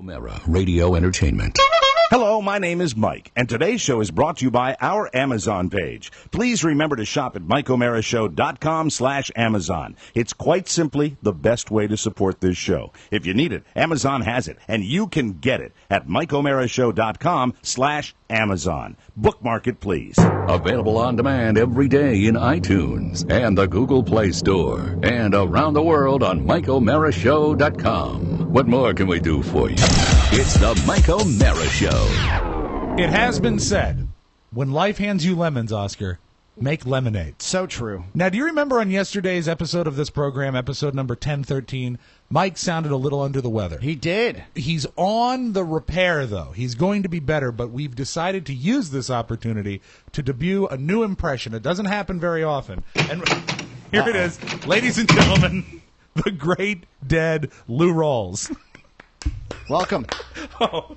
O'Mara Radio Entertainment. Hello, my name is Mike, and today's show is brought to you by our Amazon page. Please remember to shop at MikeO'MaraShow.com/Amazon. It's quite simply the best way to support this show. If you need it, Amazon has it, and you can get it at MikeO'MaraShow.com/Amazon. Bookmark it, please. Available on demand every day in iTunes and the Google Play Store, and around the world on MikeO'MaraShow.com. What more can we do for you? It's the Mike O'Mara Show. It has been said, when life hands you lemons, Oscar, make lemonade. So true. Now, do you remember on yesterday's episode of this program, episode number 1013, Mike sounded a little under the weather? He did. He's on the repair, though. He's going to be better, but we've decided to use this opportunity to debut a new impression. It doesn't happen very often. And here it is. Ladies and gentlemen, the great dead Lou Rawls. Welcome. Oh.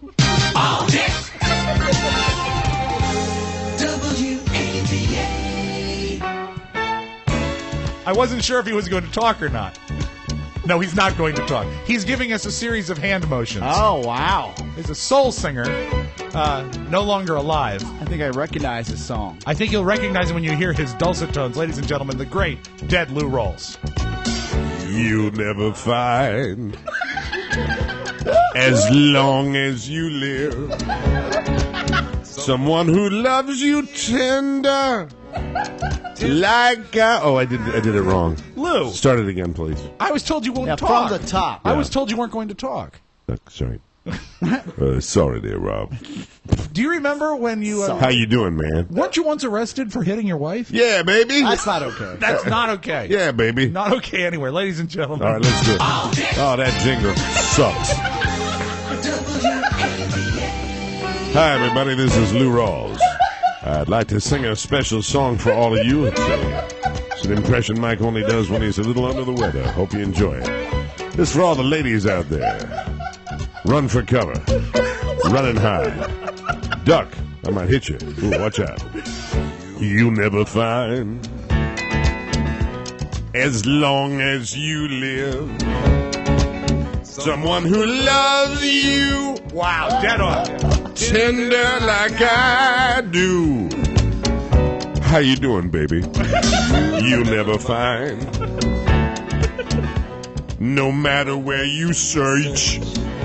I wasn't sure if he was going to talk or not. No, he's not going to talk. He's giving us a series of hand motions. Oh, wow. He's a soul singer, no longer alive. I think I recognize this song. I think you'll recognize him when you hear his dulcet tones. Ladies and gentlemen, the great dead Lou Rawls. You'll never find, as long as you live, someone who loves you tender. Like I did it wrong. Lou. Start it again, please. I was told you won't talk. From the top. I was told you weren't going to talk. Sorry. Sorry there, Rob. Do you remember when you... How you doing, man? Weren't you once arrested for hitting your wife? Yeah, baby. That's not okay. That's not okay. Yeah, baby. Not okay anywhere. Ladies and gentlemen. All right, let's do it. Oh, that jingle sucks. Hi, everybody. This is Lou Rawls. I'd like to sing a special song for all of you. It's an impression Mike only does when he's a little under the weather. Hope you enjoy it. This is for all the ladies out there. Run for cover. Run and hide. Duck. I might hit you. Ooh, watch out. You'll never find, as long as you live, someone who loves you. Wow, dead on. Tender like I do. How you doing, baby? You'll never find, no matter where you search,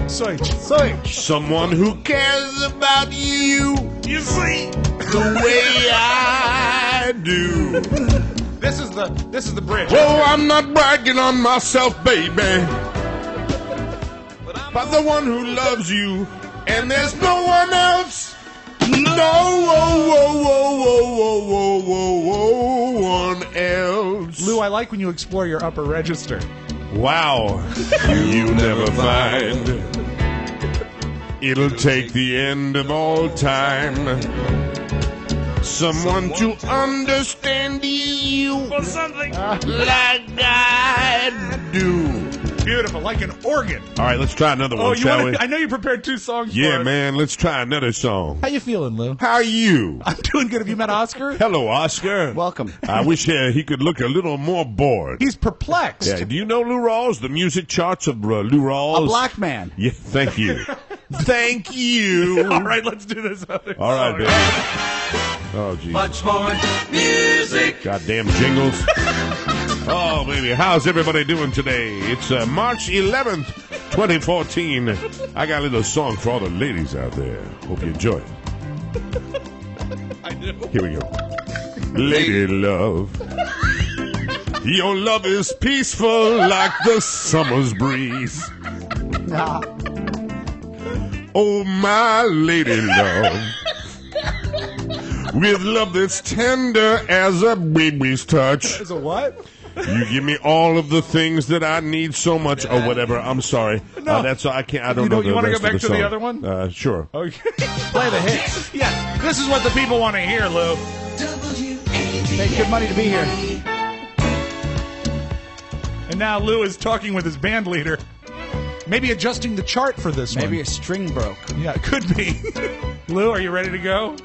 someone who cares about you. You see, the way I do. This is the bridge. Oh, I'm not bragging on myself, baby, but the one who loves you. And there's no one else. No one else. Lou, I like when you explore your upper register. Wow. You never find. It'll take the end of all time. Someone to understand you For something. like I do. Beautiful, like an organ. All right, let's try another one, shall we? I know you prepared 2 songs for Yeah, us. man, let's try another song. How you feeling, Lou? How are you? I'm doing good. Have you met Oscar? Hello, Oscar. Welcome. I wish he could look a little more bored. He's perplexed. Yeah, do you know Lou Rawls? The music charts of Lou Rawls? A black man. Yeah, thank you. Thank you. All right, let's do this other All right, song. baby. Oh, geez. Much more music. Goddamn jingles. Oh, baby. How's everybody doing today? It's March 11th, 2014. I got a little song for all the ladies out there. Hope you enjoy it. I do. Here we go. Lady love, your love is peaceful like the summer's breeze. Oh, my lady love, with love that's tender as a baby's touch. Is a what? You give me all of the things that I need so much, or whatever. I'm sorry. No. That's I can't. I don't know. You want to go back to song. the other one? Sure. Okay. Play the hits. Yeah, this is what the people want to hear, Lou. Paid good money to be here. And now Lou is talking with his band leader. Maybe adjusting the chart for this one. Maybe a string broke. Yeah, it could be. Lou, are you ready to go?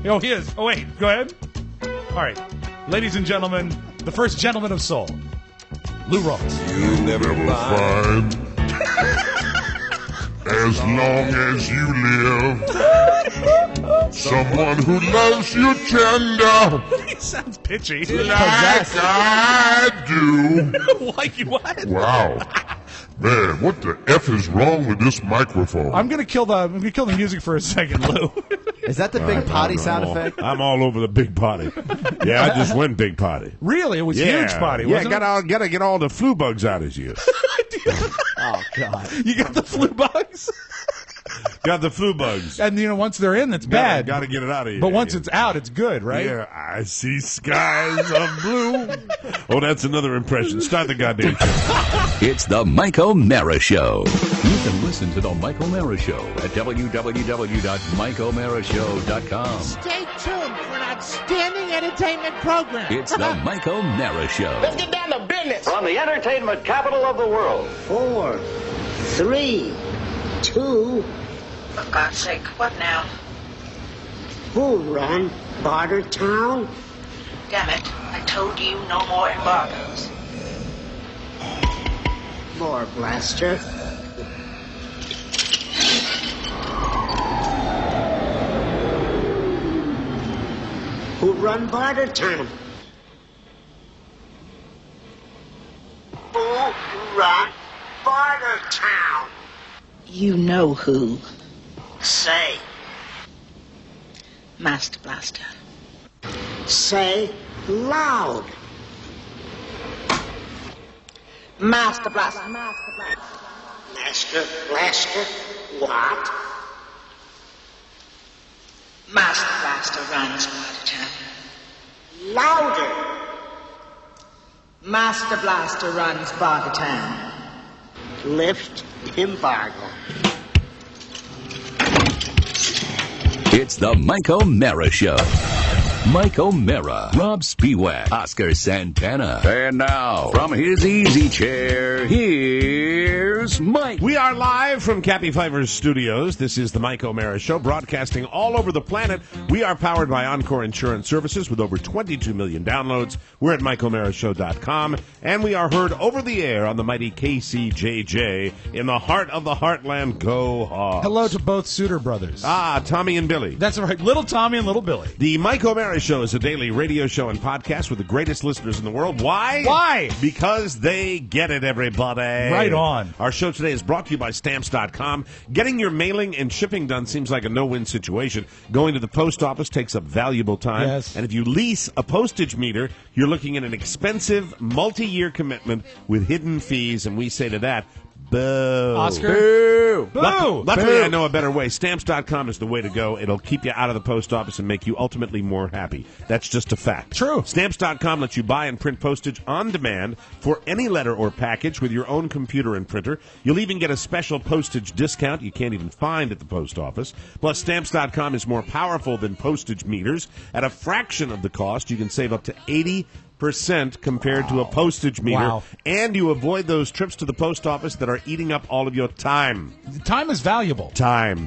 Oh, he is. Oh, wait. Go ahead. All right. Ladies and gentlemen, the first gentleman of soul, Lou Rawls. You never find, as long as you live. Someone who loves you tender He sounds pitchy. like I do. Like what? Wow. Man, what the F is wrong with this microphone? I'm gonna kill the music for a second, Lou. Is that the big potty sound effect? I'm all over the big potty. Yeah, I just went big potty. Really? It was huge potty, Yeah, wasn't it? gotta get all the flu bugs out of you. Oh, God. You got the flu bugs? Got the flu bugs. And, once they're in, that's bad. Gotta get it out of you. But once it's out, it's good, right? Yeah, I see skies of blue. Oh, that's another impression. Start the goddamn show. It's the Mike O'Mara Show. You can listen to the Mike O'Mara Show at www.mikeomarashow.com. Stay tuned for an outstanding entertainment program. It's the Mike O'Mara Show. Let's get down to business. From the entertainment capital of the world. 4, 3, 2. For God's sake, what now? Who run Bartertown? Damn it, I told you no more embargoes. More blaster. Who run Bartertown? Who run Bartertown? You know who. Say. Master Blaster. Say loud. Master Blaster. Master Blaster. What? Master Blaster runs Bartertown. Louder. Master Blaster runs Bartertown. Lift embargo. It's the Mike O'Mara Show. Mike O'Mara, Rob Spiewak, Oscar Santana. And now, from his easy chair, here's Mike. We are live from Cappy Pfeiffer's studios. This is the Mike O'Mara Show, broadcasting all over the planet. We are powered by Encore Insurance Services with over 22 million downloads. We're at MikeO'MaraShow.com, and we are heard over the air on the mighty KCJJ in the heart of the heartland. Go Hogs. Hello to both Suter brothers. Ah, Tommy and Billy. That's right, little Tommy and little Billy. The Mike O'Mara Show is a daily radio show and podcast with the greatest listeners in the world. Why? Why? Because they get it, everybody. Right on. Our show today is brought to you by Stamps.com. Getting your mailing and shipping done seems like a no-win situation. Going to the post office takes up valuable time. Yes. And if you lease a postage meter, you're looking at an expensive multi-year commitment with hidden fees, and we say to that, boo. Oscar? Boo. Boo. Luckily, I know a better way. Stamps.com is the way to go. It'll keep you out of the post office and make you ultimately more happy. That's just a fact. True. Stamps.com lets you buy and print postage on demand for any letter or package with your own computer and printer. You'll even get a special postage discount you can't even find at the post office. Plus, Stamps.com is more powerful than postage meters. At a fraction of the cost, you can save up to 80% compared to a postage meter. Wow. And you avoid those trips to the post office that are eating up all of your time. Time is valuable. Time.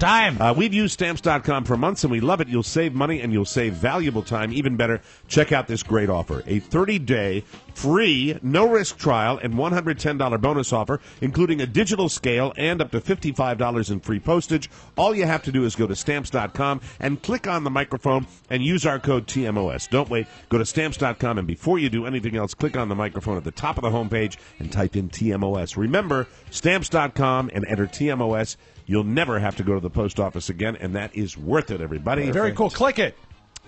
We've used Stamps.com for months, and we love it. You'll save money, and you'll save valuable time. Even better, check out this great offer. A 30-day free, no-risk trial and $110 bonus offer, including a digital scale and up to $55 in free postage. All you have to do is go to Stamps.com and click on the microphone and use our code TMOS. Don't wait. Go to Stamps.com, and before you do anything else, click on the microphone at the top of the homepage and type in TMOS. Remember, Stamps.com and enter TMOS. You'll never have to go to the post office again, and that is worth it, everybody. Very cool. Click it.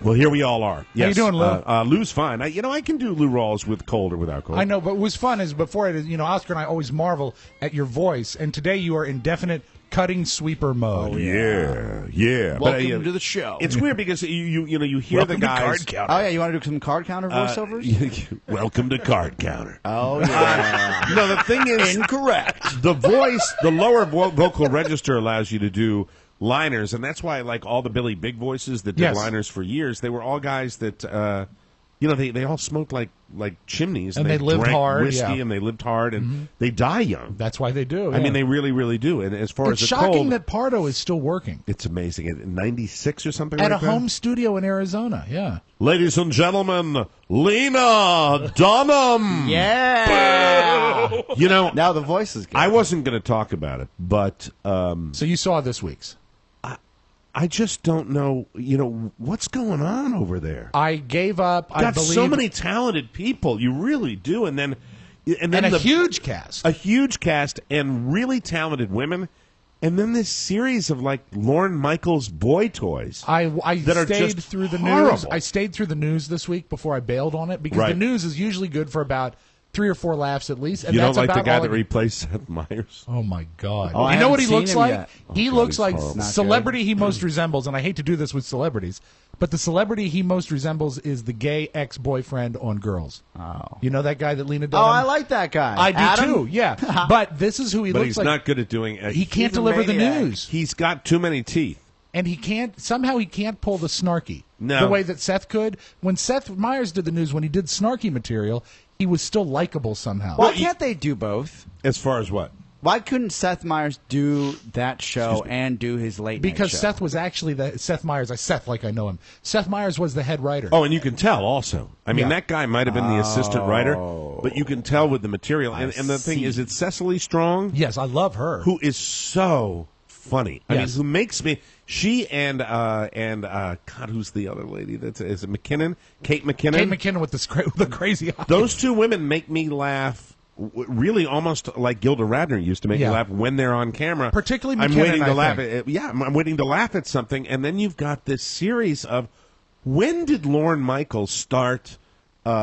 Well, here we all are. Yes. How you doing, Lou? Lou's fine. I can do Lou Rawls with cold or without cold. I know, but what was fun is before it, Oscar and I always marvel at your voice, and today you are in definite cutting sweeper mode. Oh, yeah. Welcome to the show. It's weird because you hear Welcome the guys. to Card Counter. Oh, yeah, you want to do some card counter voiceovers? Welcome to Card Counter. Oh, yeah. No, the thing is, Incorrect. the voice, the lower vocal register allows you to do liners, and that's why, like all the Billy Big voices that did Yes. liners for years, they were all guys that they all smoked like chimneys, And they lived drank hard, whiskey, yeah. and they lived hard, and they die young. That's why they do. I mean, they really, really do. And as far It's as the shocking cold, that Pardo is still working it's amazing. At 96 or something at like a that. home studio in Arizona. Yeah. Ladies and gentlemen, Lena Dunham. Yeah. You know, Now the voice is good. I wasn't going to talk about it, but So you saw this week's. I just don't know, what's going on over there. I gave up. I Got believe, so many talented people, you really do, and then and a huge cast. a huge cast, and really talented women, and then this series of like Lorne Michaels boy toys. I that are stayed just through the horrible. news. I stayed through the news this week before I bailed on it because Right. the news is usually good for about 3 or 4 laughs at least. And You that's don't like about the guy all that I- replaced Seth Meyers? Oh my God! Oh, I you know what he haven't looks seen him like? yet. He God, looks he's like horrible. Not celebrity he most resembles, and I hate to do this with celebrities, but the celebrity he most resembles is the gay ex-boyfriend on Girls. Oh. You know that guy that Lena Oh, Dunham? I like that guy. I do Adam? too. Yeah, but this is who he But looks he's like. not good at doing. He can't He's a deliver the maniac. news. He's got too many teeth. And he can't somehow he can't pull the snarky No. the way that Seth could. When Seth Meyers did the news, when he did snarky material, he was still likable somehow. Why can't they do both? As far as what? Why couldn't Seth Meyers do that show and do his late because night show? Seth was actually Seth Meyers. Seth like I know him. Seth Meyers was the head writer. Oh, and you can tell also. I mean, Yeah. that guy might have been the assistant writer, but you can tell with the material. And the thing see. is, it's Cecily Strong, Yes, I love her. who is so funny. I mean, Yes. who makes me. She and God, who's the other lady? Is it McKinnon? Kate McKinnon. Kate McKinnon with the crazy eyes. Those two women make me laugh. Really, almost like Gilda Radner used to make Yeah. me laugh when they're on camera. Particularly I'm McKinnon, waiting to I laugh. think. I'm waiting to laugh at something, and then you've got this series of when did Lorne Michaels start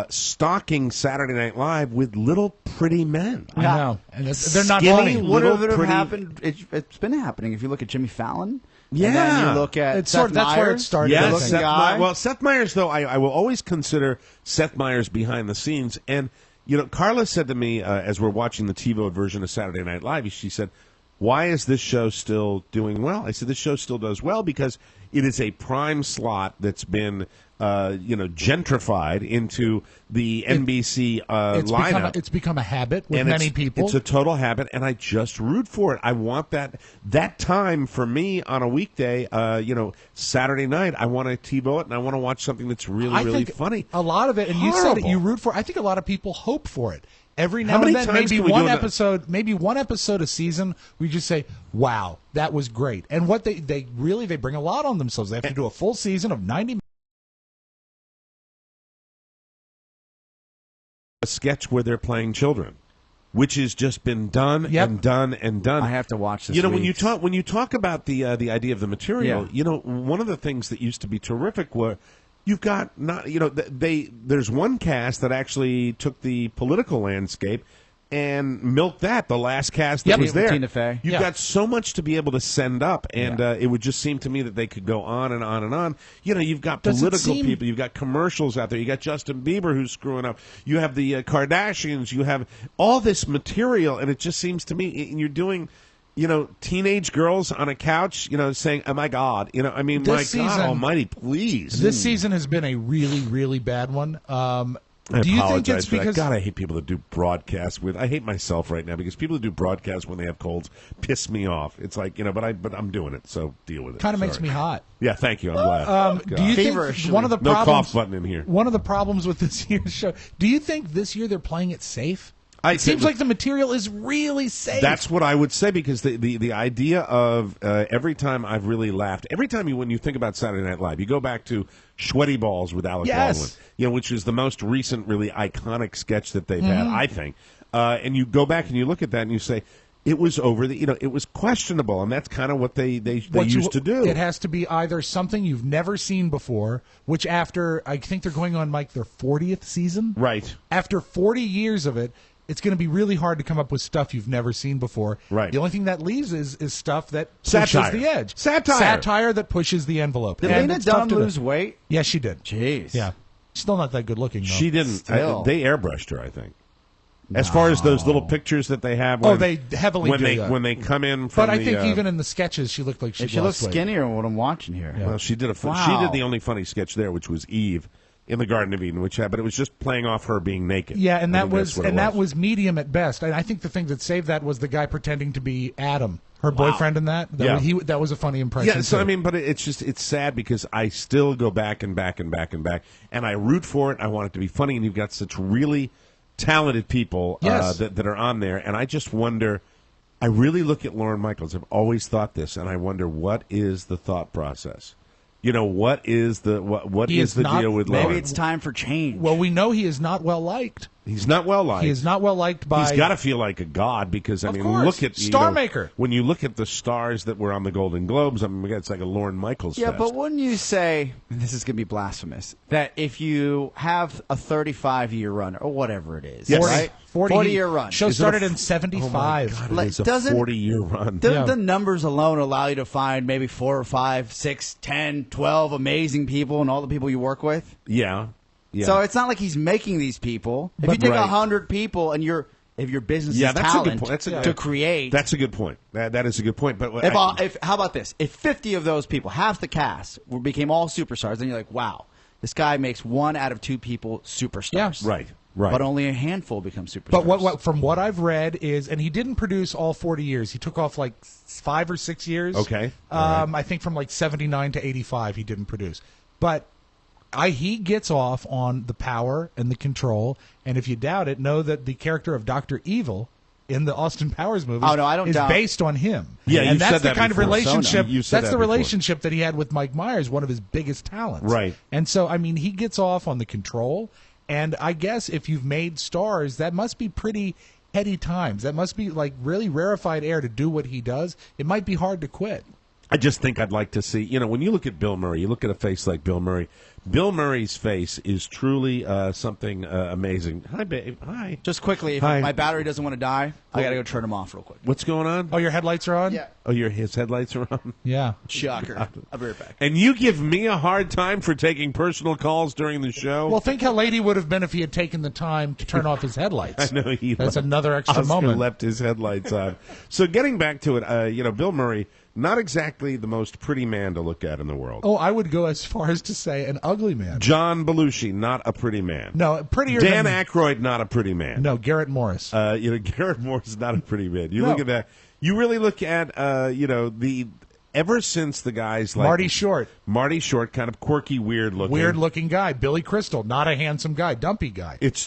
stalking Saturday Night Live with little pretty men? I know, and they're not Skinny, funny. Would little have it have pretty- happened? It's been happening. If you look at Jimmy Fallon, Yeah. and then you look at It's Seth sort of- that's where it Meyers, started, the I Yes, looking think. guy. Well, Seth Meyers, though, I will always consider Seth Meyers behind the scenes. And, Carla said to me as we're watching the TiVo version of Saturday Night Live, she said, why is this show still doing well? I said, this show still does well because it is a prime slot that's been, gentrified into the NBC lineup. It's become a habit with And many people. It's a total habit, and I just root for it. I want that time for me on a weekday. Saturday night, I want to TiVo it, and I want to watch something that's really, I really think funny. A lot of it, and you said it, Horrible. you root for. I think a lot of people hope for it. Every How now many and then, times maybe can we one do that? episode a season, we just say, "Wow, that was great." And what they really bring a lot on themselves. They have to do a full season of 90 minutes. A sketch where they're playing children, which has just been done Yep. and done and done. I have to watch this. when you week's. talk about the idea of the material, one of the things that used to be terrific were you've got there's one cast that actually took the political landscape and milked that, the last cast that Yep. was there. Tina Fey. You've Yeah. got so much to be able to send up, and it would just seem to me that they could go on and on and on. You've got Does it political seem- people, you've got commercials out there, you got Justin Bieber who's screwing up, you have the Kardashians, you have all this material, and it just seems to me, and you're doing, teenage girls on a couch, saying, "Oh my God," my This God season- Almighty, please. This season has been a really, really bad one. I Do you think apologize it's for that. because God, I hate people that do broadcasts with. I hate myself right now because people that do broadcasts when they have colds piss me off. It's like but I'm doing it, so deal with it. kind of makes Sorry. me hot? Yeah, thank you. I'm glad. Do you think Feverishly. one of the No problems? cough button in here. One of the problems with this year's show. Do you think this year they're playing it safe? It seems like the material is really safe. That's what I would say because the idea of every time I've really laughed, every time when you think about Saturday Night Live, you go back to Sweaty Balls with Alec Yes. Baldwin, which is the most recent, really iconic sketch that they've had, I think. And you go back and you look at that and you say, it was over it was questionable, and that's kind of what they used to do. It has to be either something you've never seen before, which after I think they're going on like their 40th season. Right. After 40 years of it, it's going to be really hard to come up with stuff you've never seen before. Right. The only thing that leaves is stuff that pushes Satire. the edge. Satire. Satire that pushes the envelope. Did And Lena it's tough Dunham to do. lose weight? Yes, she did. Jeez. Yeah. Still not that good looking, though. She didn't. Still. They airbrushed her, I think. As far as those little pictures that they have, Oh, they heavily when do they that. when they come in from But I the, think even in the sketches, she looked like she She looks lost weight. skinnier than what I'm watching here. well, she did Wow. she did the only funny sketch there, which was Eve. in the Garden of Eden, but it was just playing off her being naked. Yeah, and I that think that's what it that was medium at best. And I think the thing that saved that was the guy pretending to be Adam, her boyfriend in that. That was a funny impression. Yeah, so too. I mean, but it's sad because I still go back and back and back and back, and I root for it. I want it to be funny, and you've got such really talented people that are on there, and I just wonder. I really look at Lorne Michaels. I've always thought this, and I wonder what is the thought process. You know, what is the deal with Lorne? Maybe it's time for change. Well, we know he is not well liked. He's not well liked. He is not well liked by. He's got to feel like a god because I mean, course. look at Star Maker. When you look at the stars that were on the Golden Globes, I mean, it's like a Lorne Michaels. Yeah, fest. but wouldn't you say, and this is going to be blasphemous, that if you have a 35-year run or whatever it is, yes. right? 40-year run. Show started in 75. Oh my God, it's a 40-year run. Doesn't the numbers alone allow you to find maybe 4 or 5, 6, 10, 12 amazing people and all the people you work with? Yeah. Yeah. So it's not like he's making these people. If you take 100 people and if your business is that's talent a good point. to create. That's a good point. That is a good point. But how about this? If 50 of those people, half the cast, became all superstars, then you're like, wow, this guy makes 1 out of 2 people superstars. Yeah. Right. But only a handful become superstars. But from what I've read is, and he didn't produce all 40 years. He took off like 5 or 6 years. Okay. I think from like 79 to 85 he didn't produce. But he gets off on the power and the control, and if you doubt it, know that the character of Dr. Evil in the Austin Powers movies is based on him. Yeah, and that's the kind before. of relationship. That's the relationship that he had with Mike Myers, one of his biggest talents. Right. And so, I mean, he gets off on the control, and I guess if you've made stars, that must be pretty heady times. That must be like really rarefied air to do what he does. It might be hard to quit. I just think I'd like to see, when you look at Bill Murray, you look at a face like Bill Murray. Bill Murray's face is truly something amazing. Hi, babe. Hi. Just quickly, if my battery doesn't want to die, I got to go turn them off real quick. What's going on? Oh, your headlights are on? Yeah. Oh, his headlights are on? Yeah. Shocker. I'll be right back. And you give me a hard time for taking personal calls during the show? Well, think how late he would have been if he had taken the time to turn off his headlights. I know That's another extra Oscar moment. left his headlights on. So getting back to it, Bill Murray, not exactly the most pretty man to look at in the world. Oh, I would go as far as to say an ugly man. John Belushi, not a pretty man. No, prettier Dan than... Aykroyd, not a pretty man. No, Garrett Morris. Garrett Morris is not a pretty man. You look at that. You really look at, ever since the guys like Marty Short, kind of quirky, weird looking guy. Billy Crystal, not a handsome guy, dumpy guy. It's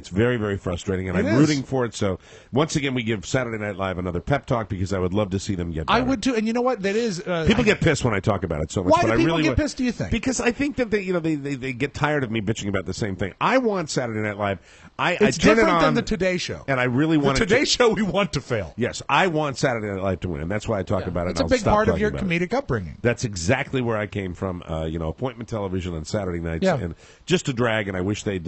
very, very frustrating, and I'm rooting for it. So once again, we give Saturday Night Live another pep talk because I would love to see them get better. I would too, and you know what? That is people get pissed when I talk about it so much. Why but do I people really get pissed? Do you think? Because I think that they get tired of me bitching about the same thing. I want Saturday Night Live. It's turn different it on, than the Today Show, and I really want the Today Show. We want to fail. Yes, I want Saturday Night Live to win, and that's why I talk about it. It's a big part of your comedic upbringing. That's exactly where I came from. Appointment television on Saturday nights, and just a drag. And I wish they'd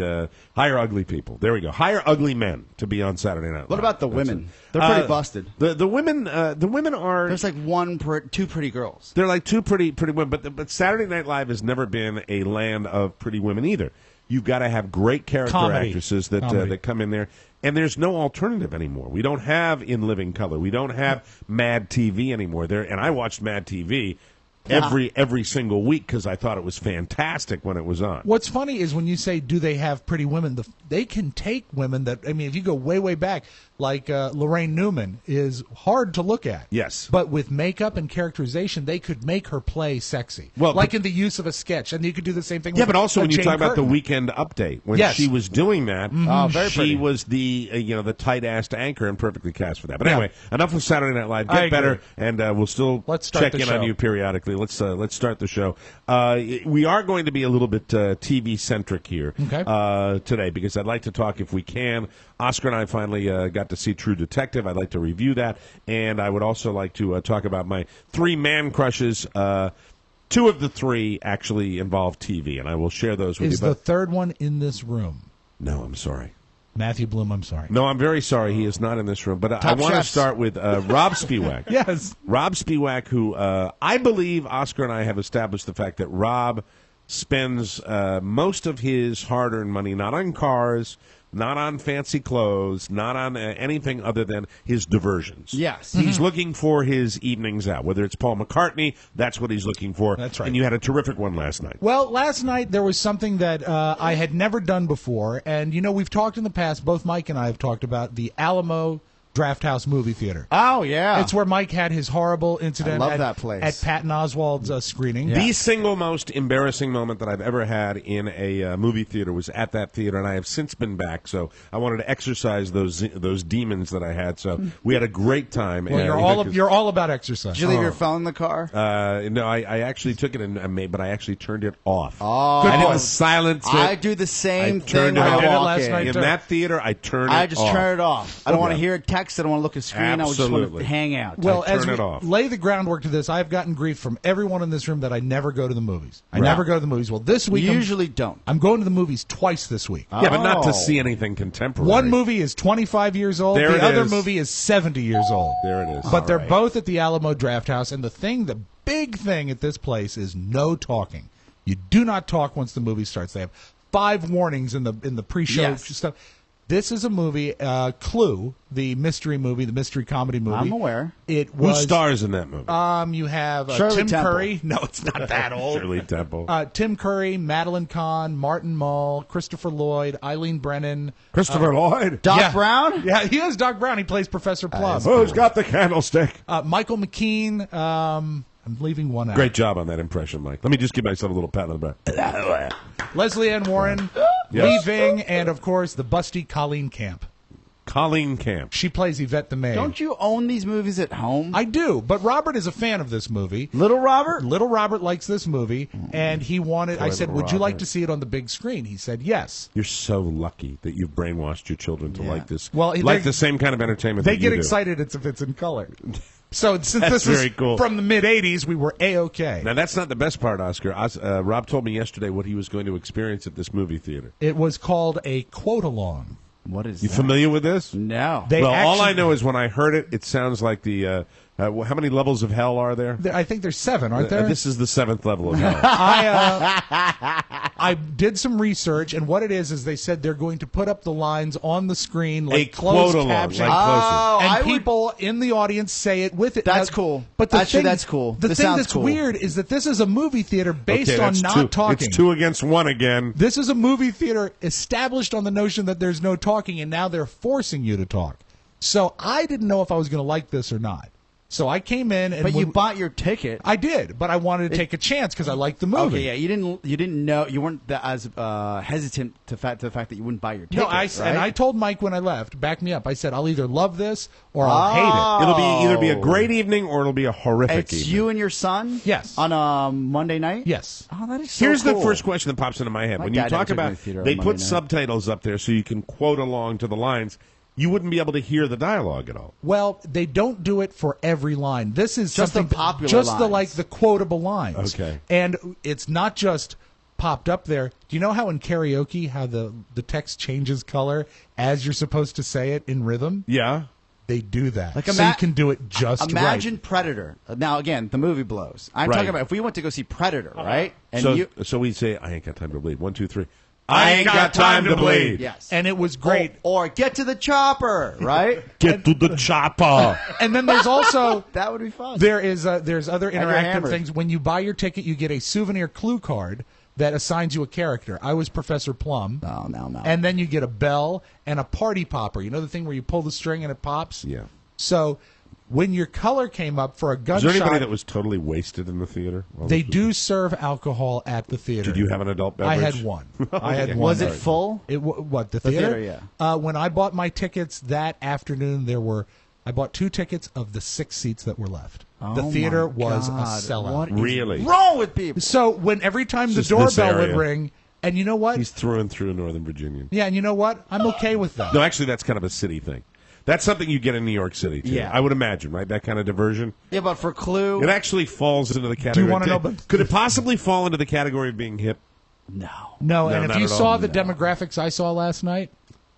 hire ugly people. There we go. Hire ugly men to be on Saturday Night Live. What about the women? They're pretty busted. The women are. There's like two pretty girls. They're like two pretty women. But Saturday Night Live has never been a land of pretty women either. You've got to have great character actresses that come in there. And there's no alternative anymore. We don't have In Living Color. We don't have Mad TV anymore. And I watched Mad TV every single week because I thought it was fantastic when it was on. What's funny is when you say, do they have pretty women, they can take women that, I mean, if you go way, way back, like Lorraine Newman is hard to look at. Yes. But with makeup and characterization, they could make her play sexy. Well, like in the use of a sketch. And you could do the same thing with but also when you Jane talk about the Curtin. Weekend Update, when she was doing that, very she pretty. was the the tight-assed ancher and perfectly cast for that. But anyway, enough of Saturday Night Live. Get better, and we'll still check in on you periodically. Let's start the show. We are going to be a little bit TV-centric here today because I'd like to talk, if we can. Oscar and I finally got to see True Detective. I'd like to review that, and I would also like to talk about my 3 man crushes. 2 of the 3 actually involve TV, and I will share those with you. Is the third one in this room? No, I'm sorry. Matthew Bloom, I'm sorry. No, I'm very sorry. He is not in this room. But I want to start with Rob Spiewak. Yes. Rob Spiewak, who I believe Oscar and I have established the fact that Rob spends most of his hard-earned money not on cars, not on fancy clothes, not on anything other than his diversions. Yes. He's looking for his evenings out. Whether it's Paul McCartney, that's what he's looking for. That's right. And you had a terrific one last night. Well, last night there was something that I had never done before, and we've talked in the past. Both Mike and I have talked about the Alamo Drafthouse Movie Theater. Oh, yeah. It's where Mike had his horrible incident I love that place. at Patton Oswalt's screening. The single most embarrassing moment that I've ever had in a movie theater was at that theater, and I have since been back. So I wanted to exercise those demons that I had. So we had a great time. Well, you're all about exercise. Did you leave your phone in the car? No, I actually took it but I actually turned it off. Oh, I didn't silence it. I do the same thing turned when it I off. did it walk last in. night. In that theater, I turned it off. I just turn it off. I don't want to Okay. hear a text. I don't want to look at a screen. I just want Absolutely. to hang out. Well, I as turn we it off. lay the groundwork to this, I've gotten grief from everyone in this room that I never go to the movies. I never go to the movies. Well, this week you usually don't. I'm going to the movies twice this week. Yeah, but not Oh. to see anything contemporary. One movie is 25 years old. There the it other is. movie is 70 years old. There it is. But they're both at the Alamo Drafthouse, and the big thing at this place is no talking. You do not talk once the movie starts. They have 5 warnings in the pre-show Yes. stuff. This is a movie, Clue, the mystery movie, the mystery comedy movie. I'm aware. It Who was. stars in that movie? You have Shirley Tim Temple. Curry. No, it's not that old. Shirley Temple. Tim Curry, Madeline Kahn, Martin Mull, Christopher Lloyd, Eileen Brennan. Christopher Lloyd. Doc Yeah. Brown? Yeah, he is Doc Brown. He plays Professor Plum. Who's got the candlestick? Michael McKean. I'm leaving one out. Great job on that impression, Mike. Let me just give myself a little pat on the back. Leslie Ann Warren, Yes. Lee Ving, and of course the busty Colleen Camp. Colleen Camp. She plays Yvette the maid. Don't you own these movies at home? I do, but Robert is a fan of this movie. Little Robert? Little Robert likes this movie, and he wanted. I said, Little "Would you like Robert. to see it on the big screen?" He said, "Yes." You're so lucky that you've brainwashed your children to like this. Well, like they- the same kind of entertainment They that get you do. excited if it's in color. So since That's this was very cool. from the mid '80s, we were a-okay. Now, that's not the best part, Oscar. Rob told me yesterday what he was going to experience at this movie theater. It was called a quote-along. What is You that? familiar with this? No. They Well, all I actually- know is when I heard it, it sounds like the... how many levels of hell are there? I think there's 7, aren't there? This is the 7th level of hell. I did some research, and what it is they said they're going to put up the lines on the screen like A closed quote-along, caption, like closed. Oh, and I would- people in the audience say it with it. That's Now, cool. But the Actually, thing, that's cool. The This thing sounds that's cool. weird is that this is a movie theater based Okay, on that's not two. talking. It's 2 against 1 again. This is a movie theater established on the notion that there's no talking, and now they're forcing you to talk. So I didn't know if I was going to like this or not. So I came in, and But you bought your ticket. I did, but I wanted to take a chance because I liked the movie. Okay, yeah, you didn't know, you weren't as hesitant to the fact that you wouldn't buy your ticket. No, right? and I told Mike when I left, back me up. I said, I'll either love this or I'll hate it. It'll be either be a great evening or it'll be a horrific It's evening. you and your son. Yes. On a Monday night. Yes. Oh, that is so Here's cool. the first question that pops into my head. My When you dad talk took me to about, the theater on they Monday put night. subtitles up there so you can quote along to the lines. You wouldn't be able to hear the dialogue at all. Well, they don't do it for every line. This is Just the something popular just the lines. the quotable lines. Okay. And it's not just popped up there. Do you know how in karaoke how the text changes color as you're supposed to say it in rhythm? Yeah. They do that. Like so you can do it just Imagine right. Predator. Now, again, the movie blows. I'm Right. talking about if we went to go see Predator, right? And So we'd say, I ain't got time to bleed. 1, 2, 3. I ain't got time to bleed. Yes. And it was great. Or get to the chopper, right? Get to the chopper. And then there's also That would be fun. there's other you're interactive hammered. things. When you buy your ticket, you get a souvenir clue card that assigns you a character. I was Professor Plum. No. And then you get a bell and a party popper. You know the thing where you pull the string and it pops? Yeah. So when your color came up for a Is gunshot, there anybody that was totally wasted in the theater? they do serve alcohol at the theater. Did you have an adult beverage? I had one. I had one. Was it full? What the The theater? theater, yeah. When I bought my tickets that afternoon, I bought 2 tickets of the 6 seats that were left. The Oh theater my was God. a sellout. What is Really? wrong with people? So when every time the Just this doorbell would area. ring, and you know what? He's through and through Northern Virginian. Yeah, and you know what? I'm okay with that. No, actually, that's kind of a city thing. That's something you get in New York City, too. Yeah. I would imagine, right? That kind of diversion. Yeah, but for Clue, It actually falls into the category. you wanna know about- Could it possibly fall into the category of being hip? no. No, No, and if not you at all. saw the demographics I saw last night,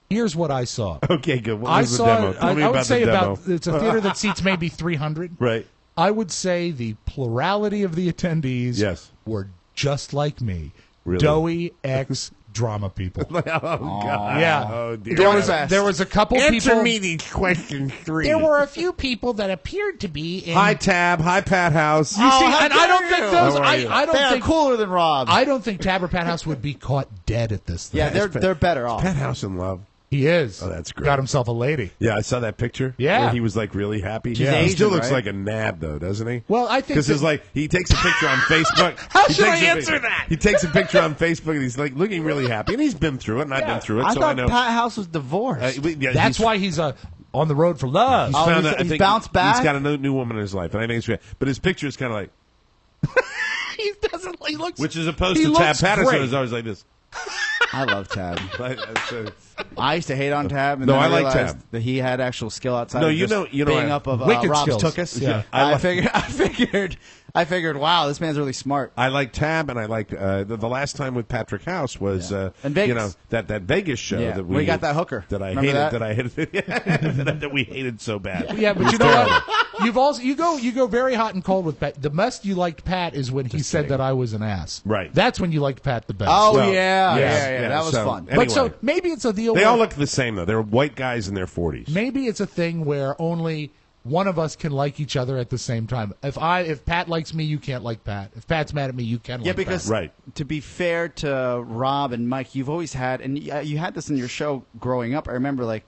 here's what I saw. Okay, good. What I was the saw. demo? Tell me I about would say the demo. about it's a theater that seats maybe 300. Right. I would say the plurality of the attendees Yes. were just like me. Really? Doughy ex drama people. Oh, God. Yeah. Oh, dear. There was a couple Answer people. me these questions 3. There were a few people that appeared to be in. Hi, Tab. Hi, Pat House. You see, and I don't think those. How are you? I don't They're think cooler than Rob. I don't think Tab or Pat House would be caught dead at this thing. Yeah, they're better off. Pat House in love. He is. Oh, that's great. Got himself a lady. Yeah, I saw that picture. Yeah. Where he was like really happy. Yeah. He still Asian, looks right? like a nab though, doesn't he? Well, I think because it's like he takes a picture on Facebook. How He should takes I a answer that? He takes a picture on Facebook and he's like looking really happy, and he's been through it, and I've been through it, I so thought I know. Pat House was divorced. That's why he's on the road for love. He's Oh, found he's- I he's think bounced back? He's got a new woman in his life, and I think it's great. But his picture is kind of like, He doesn't. He looks. which is opposed he to Tab looks Patterson, great. is always like this. I love Tab. So- I used to hate on Tab, and No, then I I like realized Tab. that he had actual skill outside No, of you just know, being up of wicked Rob's skills. Tookus. Yeah. I figured, wow, this man's really smart. I like Tab, and I like the last time with Patrick House was In Vegas. you know that Vegas show Yeah, that we got that hooker. that I Remember hated that we hated so bad. Yeah, but you know what? You've also you go very hot and cold with Pat. The best you liked Pat is when he said that I was an ass. Right. That's when you liked Pat the best. Oh, Well, yeah, yeah, that was so, fun. anyway. But so maybe it's a deal. They where, all look the same though. They're white guys in their 40s. Maybe it's a thing where only one of us can like each other at the same time. If Pat likes me, you can't like Pat. If Pat's mad at me, you can. Yeah, like because Pat. Right. to be fair to Rob and Mike, you've always had, and you had this in your show growing up. I remember, like,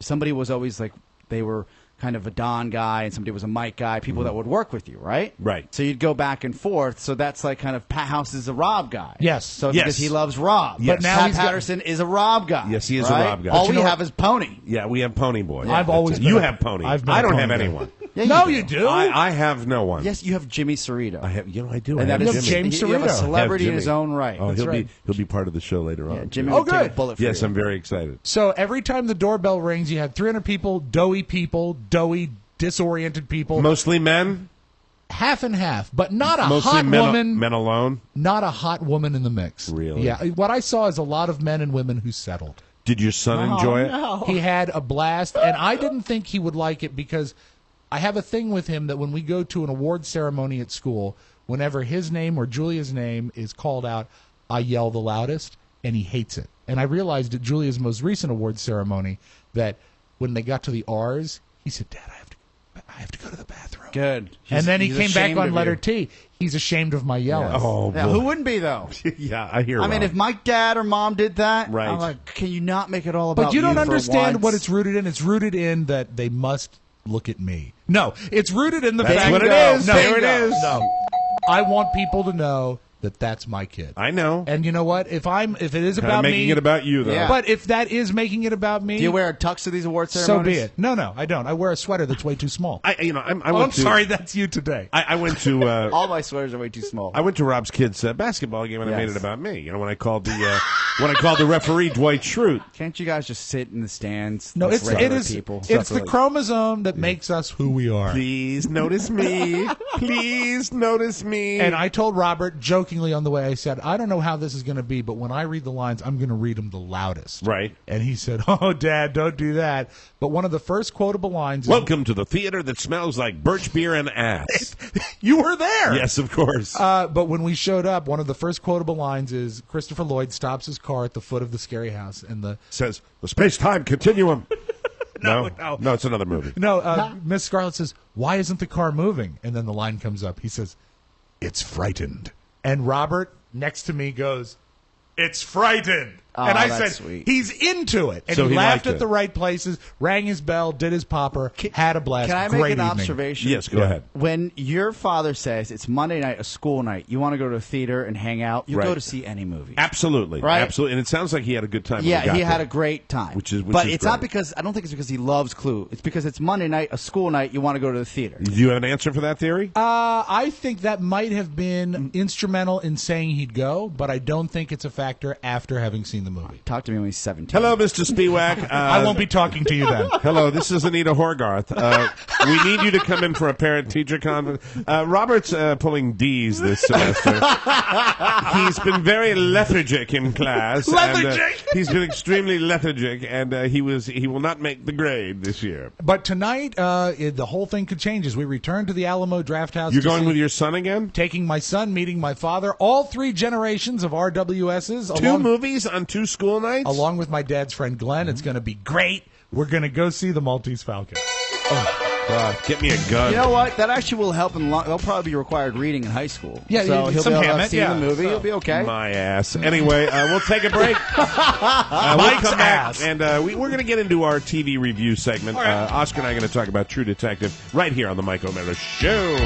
somebody was always like, they were kind of a Don guy, and somebody was a Mike guy. People that would work with you, right? Right. So you'd go back and forth. So that's like kind of Pat House is a Rob guy. Yes. So Yes. because he loves Rob. Yes. But now Pat he's got- Patterson is a Rob guy. Yes, he is a right? Rob guy. All But we you know have is Pony. Yeah, we have Pony Boy. I've always been you a- have Pony. I've been I a don't Pony have guy. anyone. Yeah, No, do. you do. I have no one. Yes, you have Jimmy Cerrito. I have. You know, I do. And I that have is James you have a Cerrito. celebrity I in have his Jimmy. own right. Oh, That's he'll right. be part of the show later on. Jimmy Oh, would take a good. bullet for Yes, you. I'm very excited. So every time the doorbell rings, you have 300 people, doughy, disoriented people, Mostly men. half and half, but not a Mostly hot men, woman. men alone. Not a hot woman in the mix. Really? Yeah. What I saw is a lot of men and women who settled. Did your son enjoy it? He had a blast, and I didn't think he would like it because I have a thing with him that when we go to an award ceremony at school, whenever his name or Julia's name is called out, I yell the loudest, and he hates it. And I realized at Julia's most recent award ceremony that when they got to the R's, he said, Dad, I have to go to the bathroom. Good. And then he He's came back ashamed on of letter you. T. He's ashamed of my yelling. Oh, Yeah, boy. who wouldn't be though? Yeah, I hear. I mean, Rob. if my dad or mom did that, Right. I'm like, can you not make it all about But you don't for understand once? what it's rooted in. It's rooted in that they must look at me. No, it's rooted in the That's fact what it that is. No, There it is. No, I want people to know that that's my kid. I know. And you know what? If it is Kinda about making me, it about you, though. Yeah. But if that is making it about me, Do you wear a tux to these award so ceremonies? be it. No, I don't. I wear a sweater that's way too small. I I'm went to, sorry, that's you today. I went to. All my sweaters are way too small. I went to Rob's kids' basketball game and I Yes. made it about me. You know, when I called the referee Dwight Schrute. Can't you guys just sit in the stands? No, like it regular is. people? It's the chromosome that makes us who we are. Please notice me. Please notice me. And I told Robert jokingly on the way, I said, I don't know how this is going to be, but when I read the lines, I'm going to read them the loudest. Right. And he said, oh, Dad, don't do that. But one of the first quotable lines is, Welcome to the theater that smells like birch beer and ass. you were there. Yes, of course. But when we showed up, one of the first quotable lines is Christopher Lloyd stops his car at the foot of the scary house. And Says the space-time continuum. No. no, it's another movie. Miss Scarlett says, why isn't the car moving? And then the line comes up. He says, it's frightened. And Robert next to me goes, it's frightened. Oh, and I that's said, sweet. he's into it. And So he he laughed liked at the it. right places, rang his bell, did his popper, had a blast. Can I Great make an evening. observation? Yes, go ahead. When your father says it's Monday night, a school night, you want to go to a theater and hang out, you Right. go to see any movie. Absolutely. Right? Absolutely. And it sounds like he had a good time when Yeah, he got he had there. a great time. Which is but it's not great. because I don't think it's because he loves Clue. It's because it's Monday night, a school night. You want to go to the theater. Do you have an answer for that theory? I think that might have been instrumental in saying he'd go, but I don't think it's a factor after having seen the movie. Talk to me when he's 17. Hello, Mr. Spiewak. I won't be talking to you then. Hello, this is Anita Horgarth. We need you to come in for a parent-teacher conference. Robert's pulling D's this semester. He's been very lethargic in class. Lethargic? And, he's been extremely lethargic, and he will not make the grade this year. But tonight, the whole thing could change as we return to the Alamo Draft House. You're going with your son again? Taking my son, meeting my father, all three generations of RWSs. Two movies on 2 school nights? Along with my dad's friend Glenn. It's going to be great. We're going to go see the Maltese Falcon. Get me a gun. You know what? That actually will help. They'll probably be required reading in high school. Yeah, so he'll some be able to Hammett, see the movie. He'll be okay. My ass. Anyway, we'll take a break. We'll come back, and we're going to get into our TV review segment. Right. Oscar and I are going to talk about True Detective right here on the Mike O'Mara Show.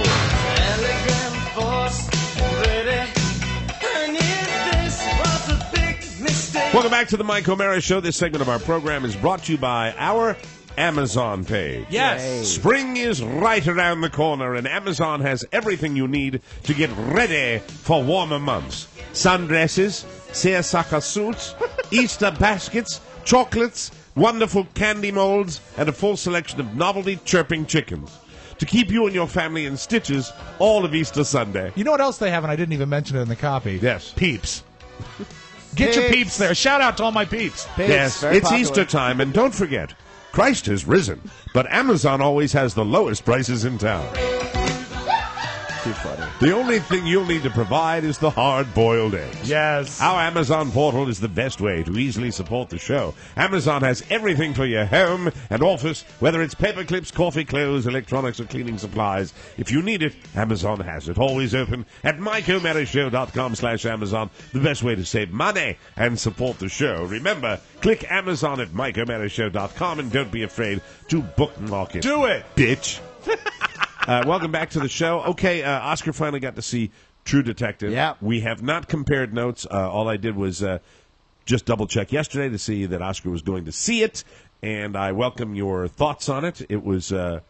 Welcome back to the Mike O'Mara Show. This segment of our program is brought to you by our Amazon page. Yes. Yay. Spring is right around the corner, and Amazon has everything you need to get ready for warmer months. Sundresses, seersucker suits, Easter baskets, chocolates, wonderful candy molds, and a full selection of novelty chirping chickens to keep you and your family in stitches all of Easter Sunday. You know what else they have, and I didn't even mention it in the copy? Yes. Peeps. Get your peeps there. Shout out to all my peeps. Yes, very it's popular. Easter time, and don't forget, Christ has risen, but Amazon always has the lowest prices in town. Too funny. The only thing you'll need to provide is the hard-boiled eggs. Yes. Our Amazon portal is the best way to easily support the show. Amazon has everything for your home and office, whether it's paper clips, coffee, clothes, electronics, or cleaning supplies. If you need it, Amazon has it. Always open at MikeOMaraShow.com/Amazon. The best way to save money and support the show. Remember, click Amazon at MikeOMaraShow.com and don't be afraid to bookmark it. Do it. Bitch. Welcome back to the show. Okay, Oscar finally got to see True Detective. Yeah. We have not compared notes. All I did was just double-check yesterday to see that Oscar was going to see it, and I welcome your thoughts on it. It was a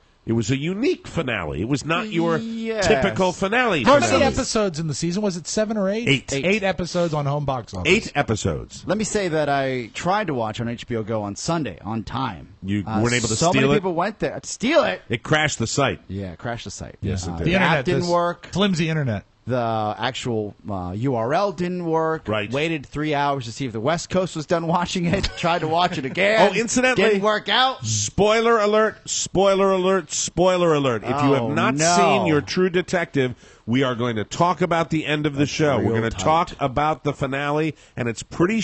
unique finale. It was not your typical finale. How many episodes in the season? Was it 7 or 8? 8 episodes on home box office. 8 episodes. Let me say that I tried to watch on HBO Go on Sunday on time. You weren't able to so steal many it? people went there. Steal it? It crashed the site. Yeah, crashed the site. Yes, it did. The internet app didn't work. Flimsy internet. The actual URL didn't work. Right. Waited 3 hours to see if the West Coast was done watching it. Tried to watch it again. Oh, incidentally, didn't work out. Spoiler alert, spoiler alert, spoiler alert. If you have not seen your True Detective, we are going to talk about the end of the show. We're going to talk about the finale, and it's a pretty